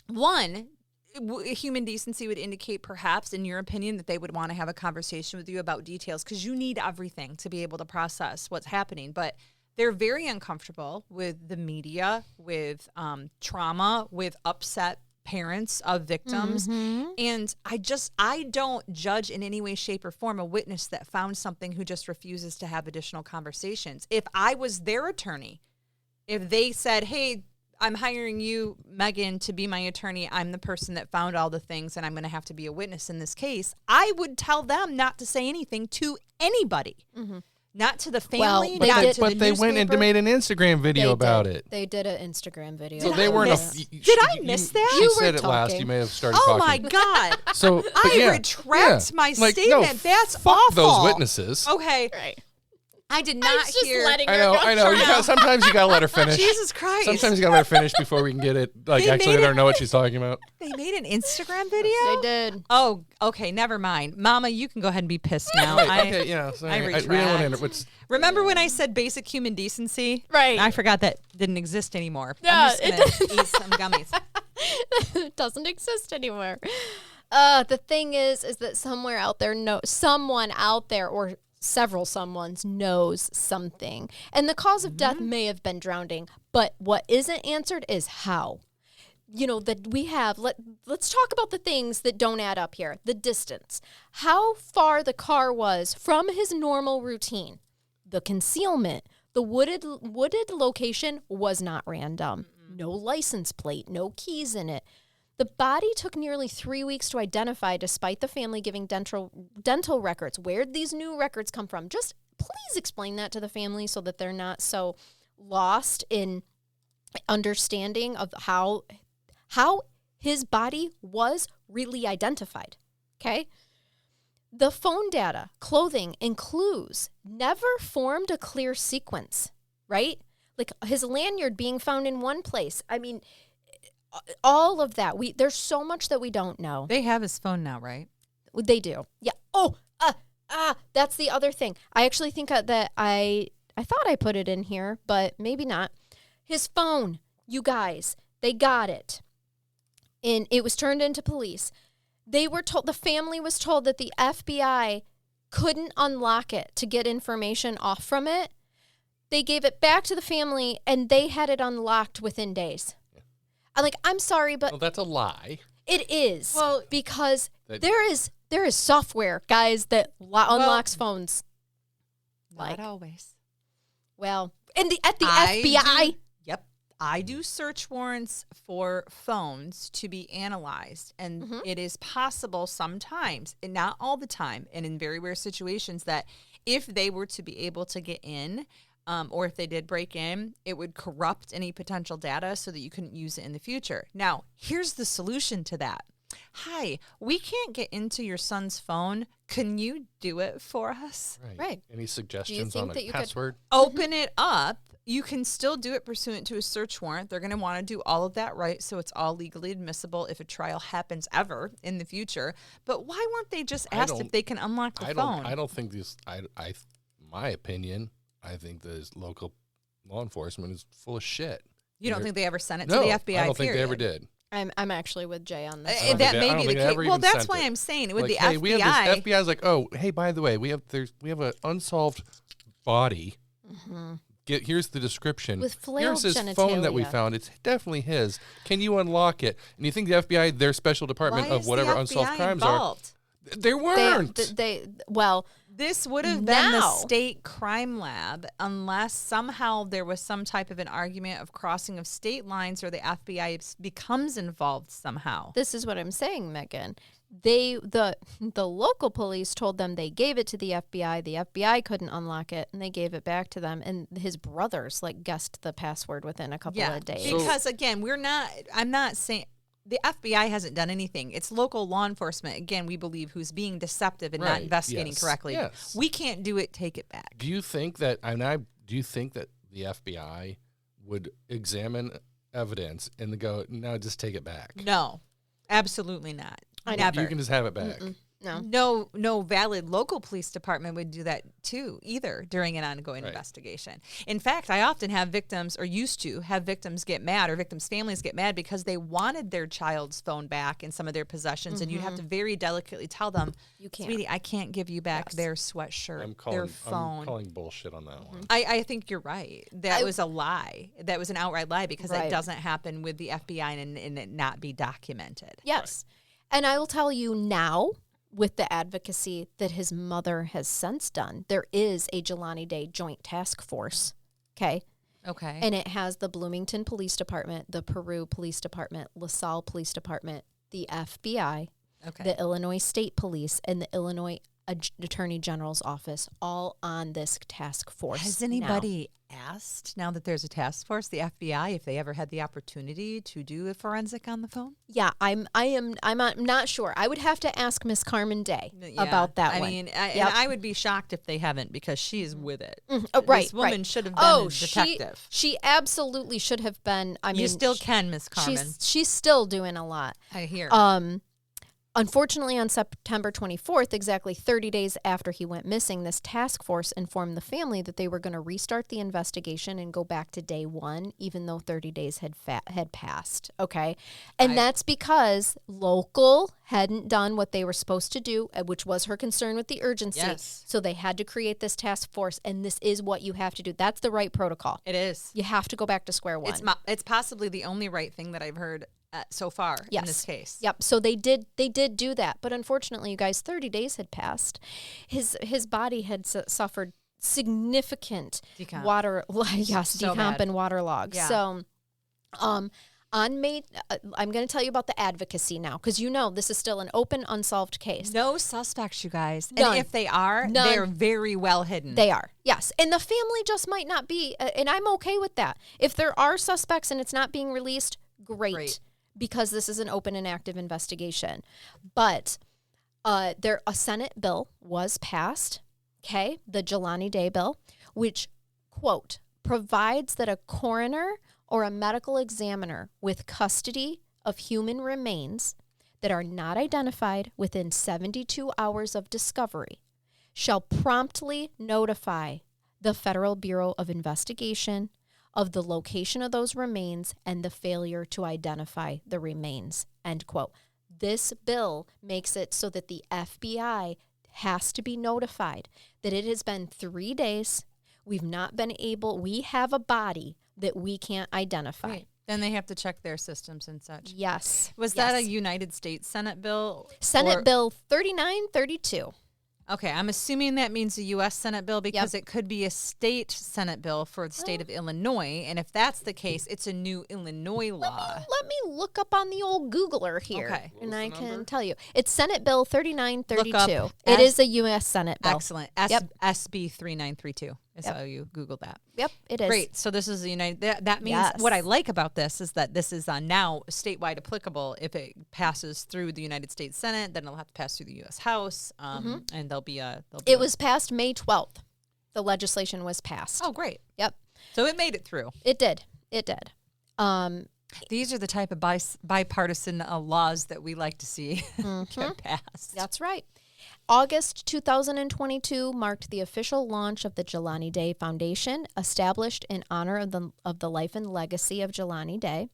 One, human decency would indicate perhaps, in your opinion, that they would want to have a conversation with you about details because you need everything to be able to process what's happening. But they're very uncomfortable with the media, with trauma, with upset parents of victims. And I don't judge in any way, shape, or form a witness that found something who just refuses to have additional conversations. If I was their attorney, if they said, hey, I'm hiring you, Megan, to be my attorney, I'm the person that found all the things and I'm going to have to be a witness in this case, I would tell them not to say anything to anybody. Not to the family, Well, not did- to But the they went and newspaper. made an Instagram video about it. They did an Instagram video. So Did they I weren't. miss- Did I miss that? She You said were it last. talking. You may have started Oh talking. my God. So but I yeah, retract my Like, statement. That's fuck awful. those witnesses. Okay. Right. I did not hear. letting I her know. go. I know. Sometimes you gotta let her finish. Jesus Christ. Sometimes you gotta let her finish before we can get it. Like They actually made let her know what she's talking about. They made an Instagram video? They did. Oh, okay. Never mind. Mama, you can go ahead and be pissed now. Okay, yeah. So I we don't want to. retract. Remember when I said basic human decency? Right. I forgot that didn't exist anymore. Yeah, I'm just going to eat some gummies. It doesn't exist anymore. The thing is that someone out there, or several someones knows something. And the cause of death may have been drowning, but what isn't answered is how. That we have, let's talk about the things that don't add up here. The distance. How far the car was from his normal routine. The concealment. The wooded location was not random. No license plate, no keys in it. The body took nearly 3 weeks to identify, despite the family giving dental records. Where'd these new records come from? Just please explain that to the family so that they're not so lost in understanding of how his body was really identified. Okay? The phone data, clothing, and clues never formed a clear sequence, right? Like his lanyard being found in one place. I mean, all of that. There's so much that we don't know. They have his phone now, right? They do. Yeah. Oh, that's the other thing. I actually think that I thought I put it in here, but maybe not. His phone, you guys, they got it. And it was turned into police. They were told, the family was told that the FBI couldn't unlock it to get information off from it. They gave it back to the family, and they had it unlocked within days. Yeah. I'm sorry, but... Well, that's a lie. It is. Well, because there is software, guys, that unlocks phones. Not always. Well, at the FBI... Yep. I do search warrants for phones to be analyzed, and it is possible sometimes, and not all the time, and in very rare situations, that if they were to be able to get in, or if they did break in, it would corrupt any potential data so that you couldn't use it in the future. Now, here's the solution to that. Hi, we can't get into your son's phone. Can you do it for us? Right. Any suggestions on a password? Open it up. You can still do it pursuant to a search warrant. They're going to want to do all of that right, so it's all legally admissible if a trial happens ever in the future. But why weren't they just asked if they can unlock the phone? I don't think this. My opinion, I think the local law enforcement is full of shit. You don't think they ever sent it to the FBI? I don't think they ever did. I'm actually with Jay on this. That may be the case. Well, that's why I'm saying it with the FBI. Hey, we have this, FBI's like, oh, hey, by the way, we have an unsolved body. Mm-hmm. Here's the description. With flailed Here's his genitalia. phone that we found. It's definitely his. Can you unlock it? And you think the FBI, their special department of whatever unsolved crimes involved? They weren't. This would have been the state crime lab unless somehow there was some type of an argument of crossing of state lines or the FBI becomes involved somehow. This is what I'm saying, Megan. The local police told them they gave it to the FBI. The FBI couldn't unlock it, and they gave it back to them. And his brothers guessed the password within a couple of days. Because again, I'm not saying the FBI hasn't done anything. It's local law enforcement, again, we believe, who's being deceptive and not investigating correctly. Yes. We can't do it, take it back. Do you think that the FBI would examine evidence and go, no, just take it back? No, absolutely not. Never. You can just have it back. No valid local police department would do that too either during an ongoing investigation. In fact, I often have victims, or used to have victims get mad, or victims' families get mad because they wanted their child's phone back and some of their possessions, and you have to very delicately tell them, you can't. Sweetie, I can't give you back their sweatshirt, their phone. I'm calling bullshit on that one. I think you're right. That was a lie. That was an outright lie because it doesn't happen with the FBI and it not be documented. Yes. And I will tell you now, with the advocacy that his mother has since done, there is a Jelani Day Joint Task Force, okay? Okay. And it has the Bloomington Police Department, the Peru Police Department, LaSalle Police Department, the FBI, the Illinois State Police, and the Illinois Attorney General's office, all on this task force. Has anybody asked, now that there's a task force, the FBI, if they ever had the opportunity to do a forensic on the phone? Yeah, I'm not sure. I would have to ask Miss Carmen Day about that one. And I would be shocked if they haven't, because she is with it. This woman should have been a detective. She absolutely should have been. You still can, Miss Carmen. She's still doing a lot. I hear. Unfortunately, on September 24th, exactly 30 days after he went missing, this task force informed the family that they were going to restart the investigation and go back to day one, even though 30 days had passed. Okay. And that's because local hadn't done what they were supposed to do, which was her concern with the urgency. Yes. So they had to create this task force, and this is what you have to do. That's the right protocol. It is. You have to go back to square one. It's possibly the only right thing that I've heard so far in this case. Yep. So they did do that, but unfortunately, you guys, 30 days had passed. His body had suffered significant decomp and water logs. Yeah. So, on May, I'm going to tell you about the advocacy now, because this is still an open, unsolved case. No suspects, you guys. None. And if they are, they're very well hidden. They are, yes. And the family just might not be, and I'm okay with that. If there are suspects and it's not being released, great. Because this is an open and active investigation. But a Senate bill was passed, the Jelani Day bill, which, quote, provides that a coroner or a medical examiner with custody of human remains that are not identified within 72 hours of discovery shall promptly notify the Federal Bureau of Investigation of the location of those remains and the failure to identify the remains, end quote. This bill makes it so that the FBI has to be notified that it has been 3 days. We have a body that we can't identify. Right. Then they have to check their systems and such. Yes. Was that a United States Senate bill? Senate Bill 3932. Okay, I'm assuming that means a U.S. Senate bill because it could be a state Senate bill for the state of Illinois. And if that's the case, it's a new Illinois law. Let me look up on the old Googler here. Okay. And I can tell you. It's Senate Bill 3932. Look up It is a U.S. Senate bill. Excellent. SB 3932 is how you Googled that. Yep, it is. Great. So this is the United. That means what I like about this is that this is now statewide applicable. If it passes through the United States Senate, then it'll have to pass through the U.S. House, and there'll be a. It was passed May 12th. The legislation was passed. Oh, great. Yep. So it made it through. It did. It did. These are the type of bipartisan laws that we like to see get passed. That's right. August 2022 marked the official launch of the Jelani Day Foundation, established in honor of the life and legacy of Jelani Day.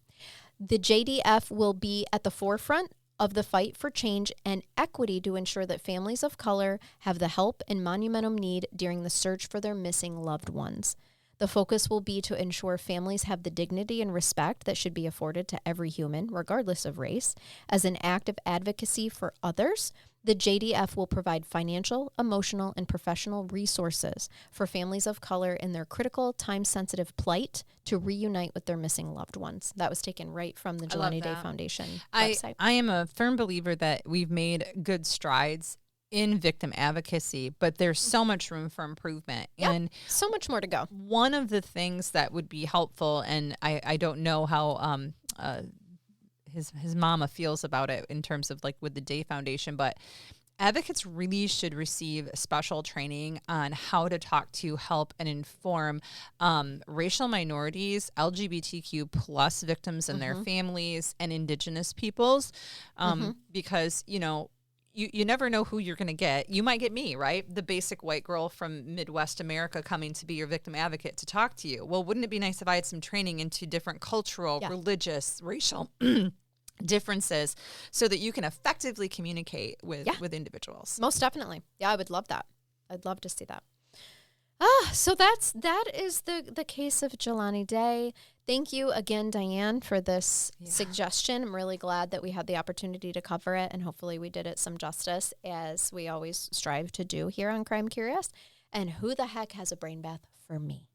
The JDF will be at the forefront of the fight for change and equity to ensure that families of color have the help and monumental need during the search for their missing loved ones. The focus will be to ensure families have the dignity and respect that should be afforded to every human, regardless of race. As an act of advocacy for others, the JDF will provide financial, emotional, and professional resources for families of color in their critical, time-sensitive plight to reunite with their missing loved ones. That was taken right from the Jelani Day Foundation website. I am a firm believer that we've made good strides in victim advocacy, but there's so much room for improvement. Yep, and so much more to go. One of the things that would be helpful, and I don't know how his mama feels about it in terms of like with the Day Foundation, but advocates really should receive special training on how to talk to, help, and inform racial minorities, LGBTQ plus victims and their families, and Indigenous peoples, because, you never know who you're going to get. You might get me, right? The basic white girl from Midwest America coming to be your victim advocate to talk to you. Well, wouldn't it be nice if I had some training into different cultural, religious, racial differences so that you can effectively communicate with individuals? Most definitely. Yeah, I would love that. I'd love to see that. So that is the case of Jelani Day. Thank you again, Diane, for this suggestion. I'm really glad that we had the opportunity to cover it, and hopefully we did it some justice, as we always strive to do here on Crime Curious. And who the heck has a brain bath for me?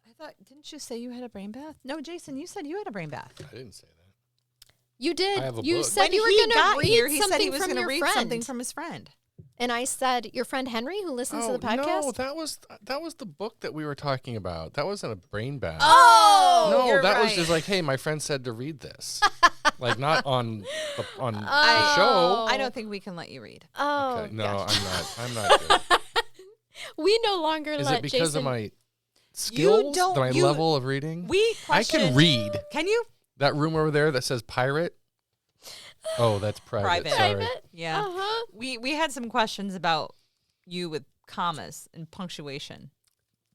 I thought, didn't you say you had a brain bath? No, Jason, you said you had a brain bath. I didn't say that. You did. I have a You book. said When you were he going to got read here, he something said he was from going to your read friend. something from his friend. And I said, your friend Henry, who listens to the podcast? No, that was the book that we were talking about. That wasn't a brain bath. Oh, no, you're that was right. just like, hey, my friend said to read this, like not on the show. I don't think we can let you read. Oh, Okay. No, gosh. I'm not good. We no longer Is let it because Jason. of my skills? My level of reading? I can read. Can you? That room over there that says pirate. Oh, that's private. Sorry. Yeah. Uh-huh. We had some questions about you with commas and punctuation.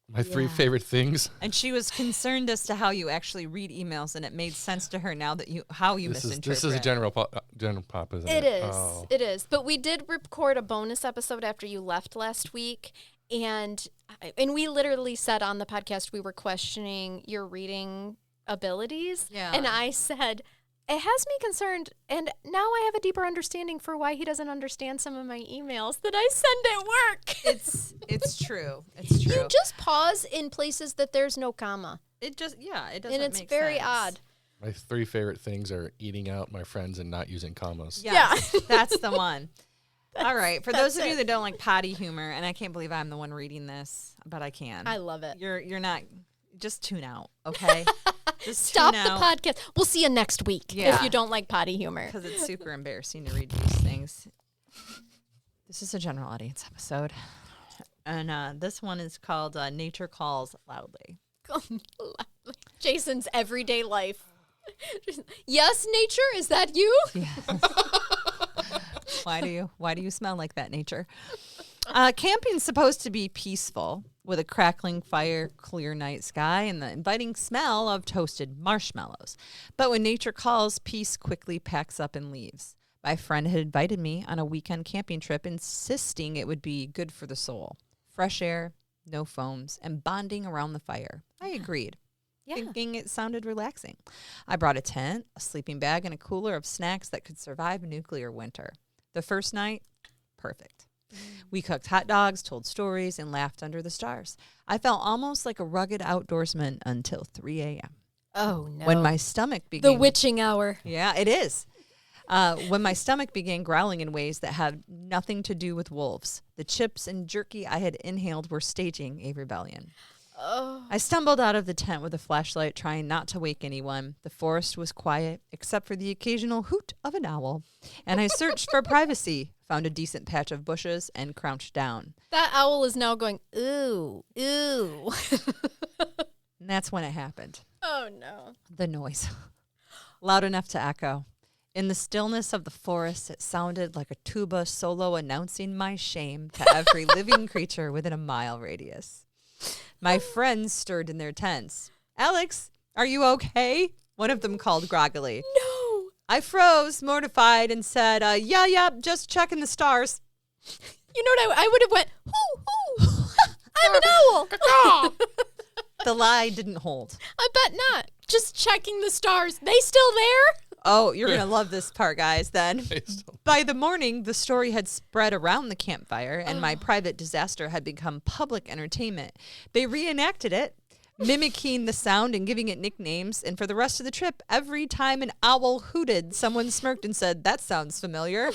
My three favorite things. And she was concerned as to how you actually read emails, and it made sense to her now that how you misinterpret. This is a general pop, isn't it? It is. Oh. It is. But we did record a bonus episode after you left last week, and we literally said on the podcast we were questioning your reading abilities. Yeah. And I said, it has me concerned, and now I have a deeper understanding for why he doesn't understand some of my emails that I send at work. It's true. It's true. You just pause in places that there's no comma. It doesn't And it's make very sense. odd. My three favorite things are eating out my friends and not using commas. Yes, that's the one. All right. For those of you that don't like potty humor, and I can't believe I'm the one reading this, but I can. I love it. You're not. Just tune out, okay? Just Stop tune the out, podcast. We'll see you next week if Yeah. you don't like potty humor. because it's super embarrassing to read these things. This is a general audience episode, and this one is called "Nature Calls Loudly." Jason's everyday life. Yes, nature, is that you? Why do you smell like that, nature? Camping's supposed to be peaceful with a crackling fire, clear night sky, and the inviting smell of toasted marshmallows. But when nature calls, peace quickly packs up and leaves. My friend had invited me on a weekend camping trip, insisting it would be good for the soul. Fresh air, no foams, and bonding around the fire. I agreed, thinking it sounded relaxing. I brought a tent, a sleeping bag, and a cooler of snacks that could survive nuclear winter. The first night, perfect. We cooked hot dogs, told stories, and laughed under the stars. I felt almost like a rugged outdoorsman until 3 a.m. Oh, no. When my stomach began... The witching hour. Yeah, it is. When my stomach began growling in ways that had nothing to do with wolves. The chips and jerky I had inhaled were staging a rebellion. Oh. I stumbled out of the tent with a flashlight, trying not to wake anyone. The forest was quiet, except for the occasional hoot of an owl. And I searched for privacy, found a decent patch of bushes, and crouched down. That owl is now going, ooh, ooh. And that's when it happened. Oh, no. The noise. Loud enough to echo. In the stillness of the forest, it sounded like a tuba solo announcing my shame to every living creature within a mile radius. My friends stirred in their tents. Alex, are you okay? One of them called groggily. No. I froze, mortified, and said, yeah, just checking the stars. You know what? I would have went, hoo, hoo. I'm an owl. The lie didn't hold. I bet not. Just checking the stars. They still there? Oh, you're going to love this part, guys, then. By the morning, the story had spread around the campfire, and my private disaster had become public entertainment. They reenacted it, mimicking the sound and giving it nicknames, and for the rest of the trip, every time an owl hooted, someone smirked and said, that sounds familiar.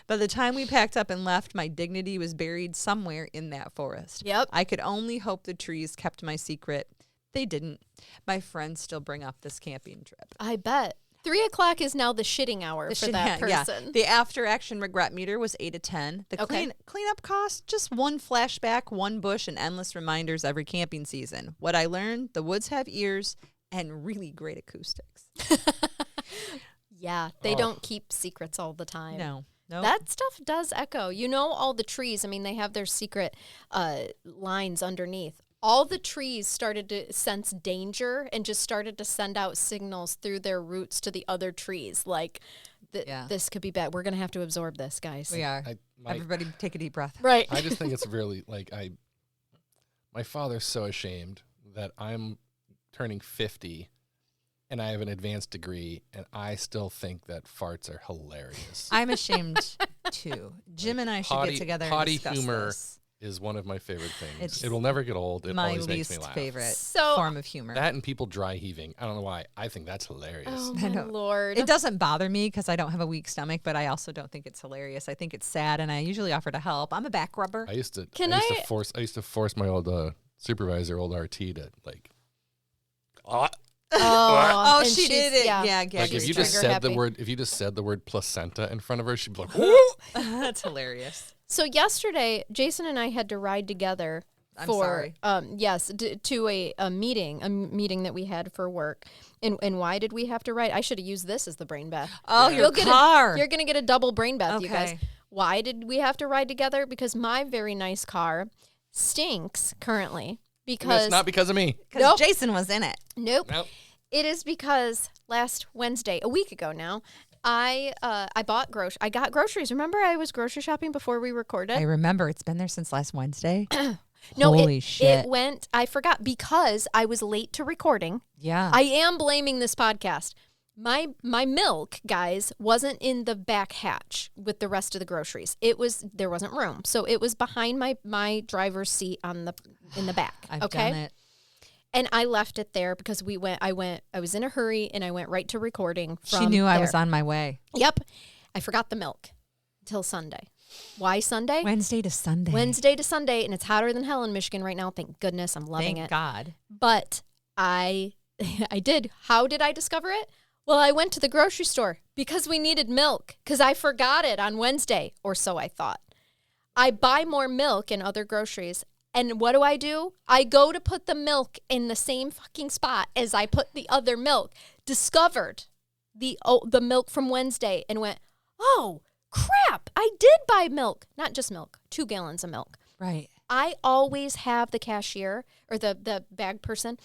By the time we packed up and left, my dignity was buried somewhere in that forest. Yep. I could only hope the trees kept my secret. They didn't. My friends still bring up this camping trip. I bet. 3 o'clock is now the shitting hour for that person. Yeah. The after-action regret meter was 8 to 10. The cleanup cost, just one flashback, one bush, and endless reminders every camping season. What I learned, the woods have ears and really great acoustics. Yeah, they don't keep secrets all the time. No. Nope. That stuff does echo. You know, all the trees, I mean, they have their secret lines underneath. All the trees started to sense danger and just started to send out signals through their roots to the other trees. Like, this could be bad. We're going to have to absorb this, guys. We are. Everybody take a deep breath. Right. I just think it's really, my father's so ashamed that I'm turning 50 and I have an advanced degree, and I still think that farts are hilarious. I'm ashamed, too. Jim and I should get together and discuss humor this. Is one of my favorite things. It's It will never get old. It my always makes me least laugh. favorite So- form of humor. That and people dry heaving. I don't know why. I think that's hilarious. Oh, I my know. Lord. It doesn't bother me because I don't have a weak stomach, but I also don't think it's hilarious. I think it's sad, and I usually offer to help. I'm a back rubber. I used to force my old supervisor, old RT, to Oh, and she did it. Yeah, like if you just trigger said the happy. word placenta in front of her, she'd be like, "Whoa!" That's hilarious. So yesterday, Jason and I had to ride together I'm for sorry. to a meeting that we had for work. And why did we have to ride? I should have used this as the brain bath. Oh, your car. You're gonna get a double brain bath, you guys. Okay. Why did we have to ride together? Because my very nice car stinks currently. Because It's not because of me. Because Nope. Jason was in it. Nope. Nope. It is because last Wednesday, a week ago now, I got groceries. Remember I was grocery shopping before we recorded? I remember. It's been there since last Wednesday. No, Holy shit. It went, I forgot because I was late to recording. Yeah. I am blaming this podcast. My milk, guys, wasn't in the back hatch with the rest of the groceries. There wasn't room. So it was behind my driver's seat in the back. I've okay? done it. And I left it there because I was in a hurry and I went right to recording from She knew I there. was on my way. Yep. I forgot the milk until Sunday. Why Sunday? Wednesday to Sunday. Wednesday to Sunday, and it's hotter than hell in Michigan right now. Thank goodness. I'm loving Thank it. God. But I did. How did I discover it? Well, I went to the grocery store because we needed milk because I forgot it on Wednesday, or so I thought. I buy more milk and other groceries And what do? I go to put the milk in the same fucking spot as I put the other milk. Discovered the milk from Wednesday and went, oh, crap, I did buy milk. Not just milk, 2 gallons of milk. Right. I always have the cashier or the bag person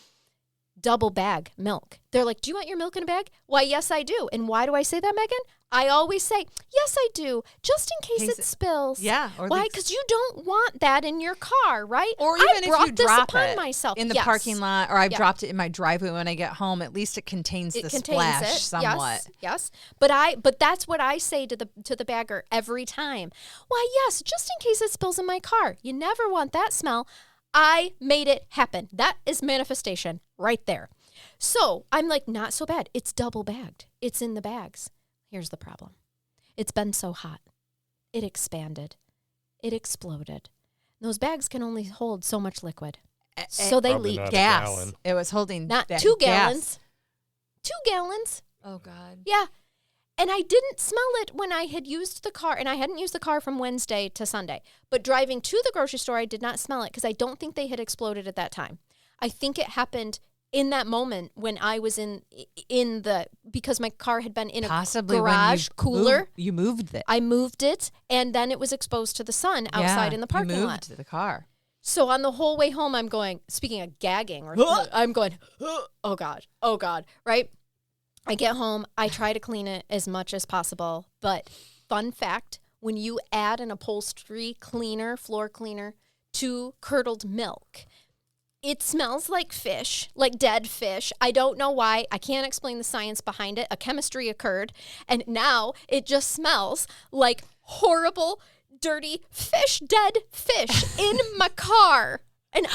double bag milk. They're like, do you want your milk in a bag? Why, yes, I do. And why do I say that, Megan? I always say, yes, I do, just in case it spills. Yeah. Why? Because you don't want that in your car, right? Or even if you drop it myself. in the parking lot, or I've dropped it in my driveway when I get home, at least it contains the splash somewhat. Yes. But that's what I say to the bagger every time. Why, yes, just in case it spills in my car. You never want that smell. I made it happen. That is manifestation right there. So I'm like, not so bad. It's double bagged. It's in the bags. Here's the problem. It's been so hot. It expanded. It exploded. Those bags can only hold so much liquid. So they Probably leak not a gas. gallon. It was holding Not that 2 gas. gallons. 2 gallons. Oh, God. Yeah. And I didn't smell it when I had used the car, and I hadn't used the car from Wednesday to Sunday. But driving to the grocery store, I did not smell it because I don't think they had exploded at that time. I think it happened in that moment when I was in the, because my car had been in a garage cooler. You moved it. I moved it, and then it was exposed to the sun outside in the parking you lot. moved the car. So on the whole way home, I'm going, speaking of gagging, or I'm going, oh God, right? I get home, I try to clean it as much as possible, but fun fact, when you add an upholstery cleaner, floor cleaner, to curdled milk, it smells like fish, like dead fish. I don't know why. I can't explain the science behind it. A chemistry occurred, and now it just smells like horrible, dirty fish, dead fish in my car. And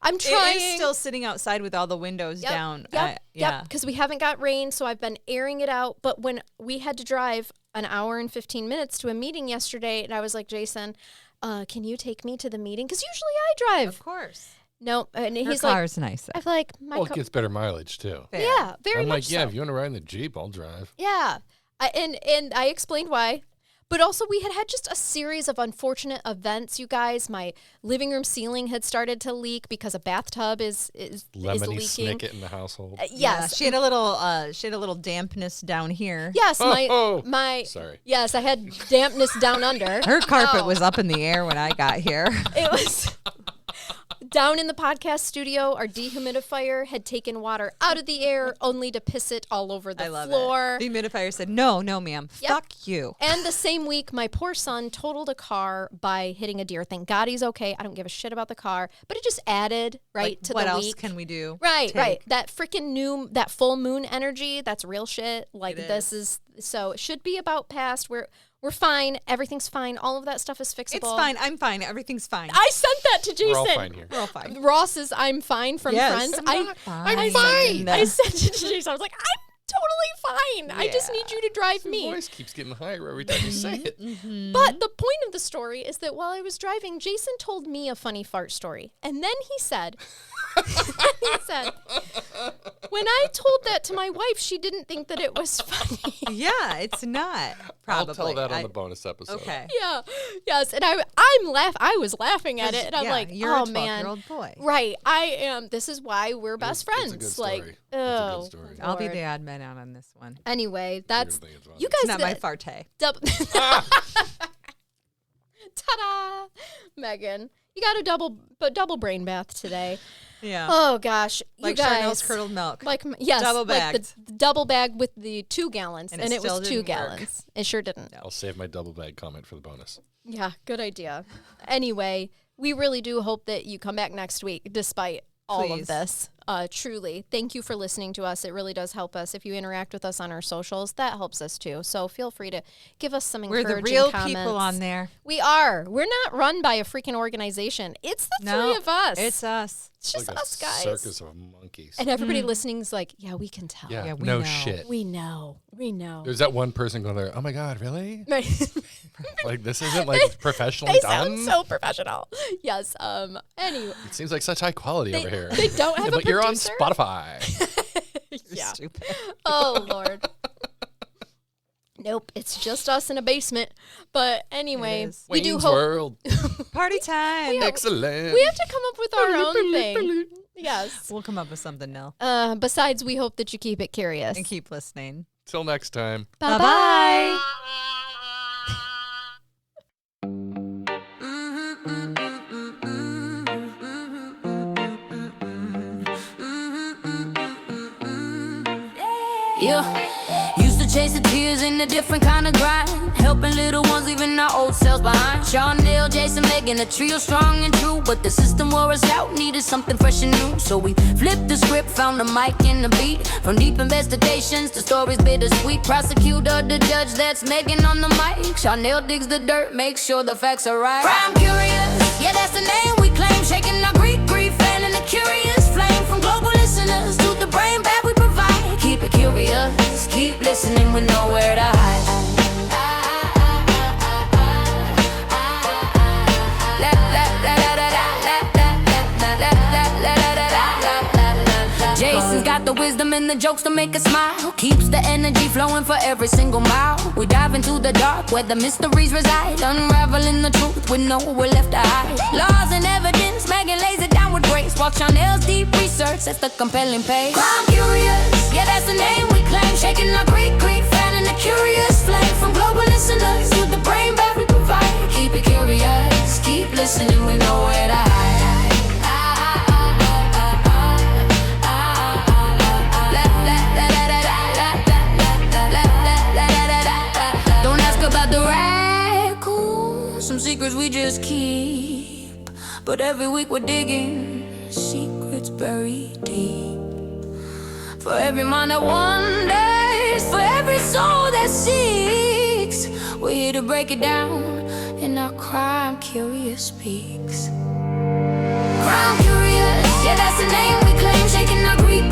I'm trying. It is still sitting outside with all the windows down. Yep, because we haven't got rain, so I've been airing it out. But when we had to drive an hour and 15 minutes to a meeting yesterday, and I was like, Jason, can you take me to the meeting? Because usually I drive. Of course. No, and Her he's like, car's nice. I'm like, my Well, it car. gets better mileage too. Fair. Yeah, very I'm much like, yeah, so. if you want to ride in the Jeep, I'll drive. Yeah, and I explained why. But also, we had just a series of unfortunate events, you guys. My living room ceiling had started to leak because a bathtub is Lemony leaking. Snicket in the household. Yes. Yeah, she had a little dampness down here. Yes, Oh, my sorry. Yes, I had dampness down under. Her carpet No. was up in the air when I got here. It was down in the podcast studio. Our dehumidifier had taken water out of the air only to piss it all over the I love floor. it. The humidifier said, no, ma'am. Yep. Fuck you. And the same week, my poor son totaled a car by hitting a deer. Thank God he's okay. I don't give a shit about the car, but it just added Like, to what the else week. can we do? Right. Take? That freaking that full moon energy, that's real shit. Like It this is so it should be about past. We're fine. Everything's fine. All of that stuff is fixable. It's fine. I'm fine. Everything's fine. I sent that to Jason. We're all fine here. We're all fine. Ross's "I'm fine" from Yes. Friends. I'm I fine. I sent it to Jason. I was like, I'm totally fine. I just need you to drive Your me. voice keeps getting higher every time you say it. But the point of the story is that while I was driving, Jason told me a funny fart story. And then he said, when I told that to my wife, she didn't think that it was funny. Yeah, it's not. Probably. I'll tell that on the bonus episode. Okay. Yeah. Yes. And I was laughing at it. And I'm like, you're oh, a man. 12-year-old boy. Right. I am. This is why we're best It's friends. a good like, story. It's a oh, good story. I'll be Lord. the odd man out on this one. Anyway, that's You're gonna think it's funny. you It's guys. not my forte. Ta-da, Megan. You got a double brain bath today. Yeah. Oh gosh, Like you guys. Charnel's curdled milk. Like yes, Double like bagged. the double bag with the 2 gallons, And and it it was still 2 didn't work. gallons. It sure didn't. I'll save my double bag comment for the bonus. Yeah, good idea. Anyway, we really do hope that you come back next week, despite all of Please. this. Truly, thank you for listening to us. It really does help us. If you interact with us on our socials, that helps us too. So feel free to give us some We're encouraging the real comments. people on there. We are. We're not run by a freaking organization. It's the three of us. It's us. It's just like us a guys. circus of monkeys. And everybody listening is like, yeah, we can tell. Yeah, we no know. shit. We know. We know. There's that one person going there, oh my God, really? Right. Like, this isn't like professionally They done? sound so professional. Yes. Anyway, It seems like such high quality over here. they don't have a But you're on producer? Spotify. You're Yeah. stupid. Oh Lord. Nope, it's just us in a basement. But anyway, is. we do Wayne's hope World. Party time. Excellent. we have to come up with our own thing. Yes. We'll come up with something now. Besides, we hope that you keep it curious. And keep listening. Till next time. Bye-bye. Yeah, used to chase the tears in a different kind of grind, helping little ones leaving our old selves behind. Charnell, Jason, Megan, a trio strong and true, but the system wore us out, needed something fresh and new. So we flipped the script, found the mic and the beat. From deep investigations to stories bittersweet. Prosecutor, the judge, that's Megan on the mic. Charnell digs the dirt, makes sure the facts are right. Crime curious, yeah, that's the name we claim. Shaking our grief, fanning the curious flame. From global listeners to the brain bag we provide. Keep it curious, keep listening with nowhere to hide. Jason's got the wisdom and the jokes to make us smile. Keeps the energy flowing for every single mile. We dive into the dark where the mysteries reside, unraveling the truth with nowhere left to hide. Laws and evidence, Megan lays it down with grace, while Charnell's deep research sets the compelling pace. Crime curious, yeah, that's the name we claim. Shaking our grief, fanning the curious flame. From global listeners to the brain bag we provide. Keep it curious, keep listening with nowhere to hide. Don't ask about the raccoon, some secrets we just keep. But every week we're digging secrets buried deep. For every mind that wonders, for every soul that seeks, we're here to break it down in our Crime Curious Speaks. Crime Curious, yeah, that's the name we claim. Shaking our grief,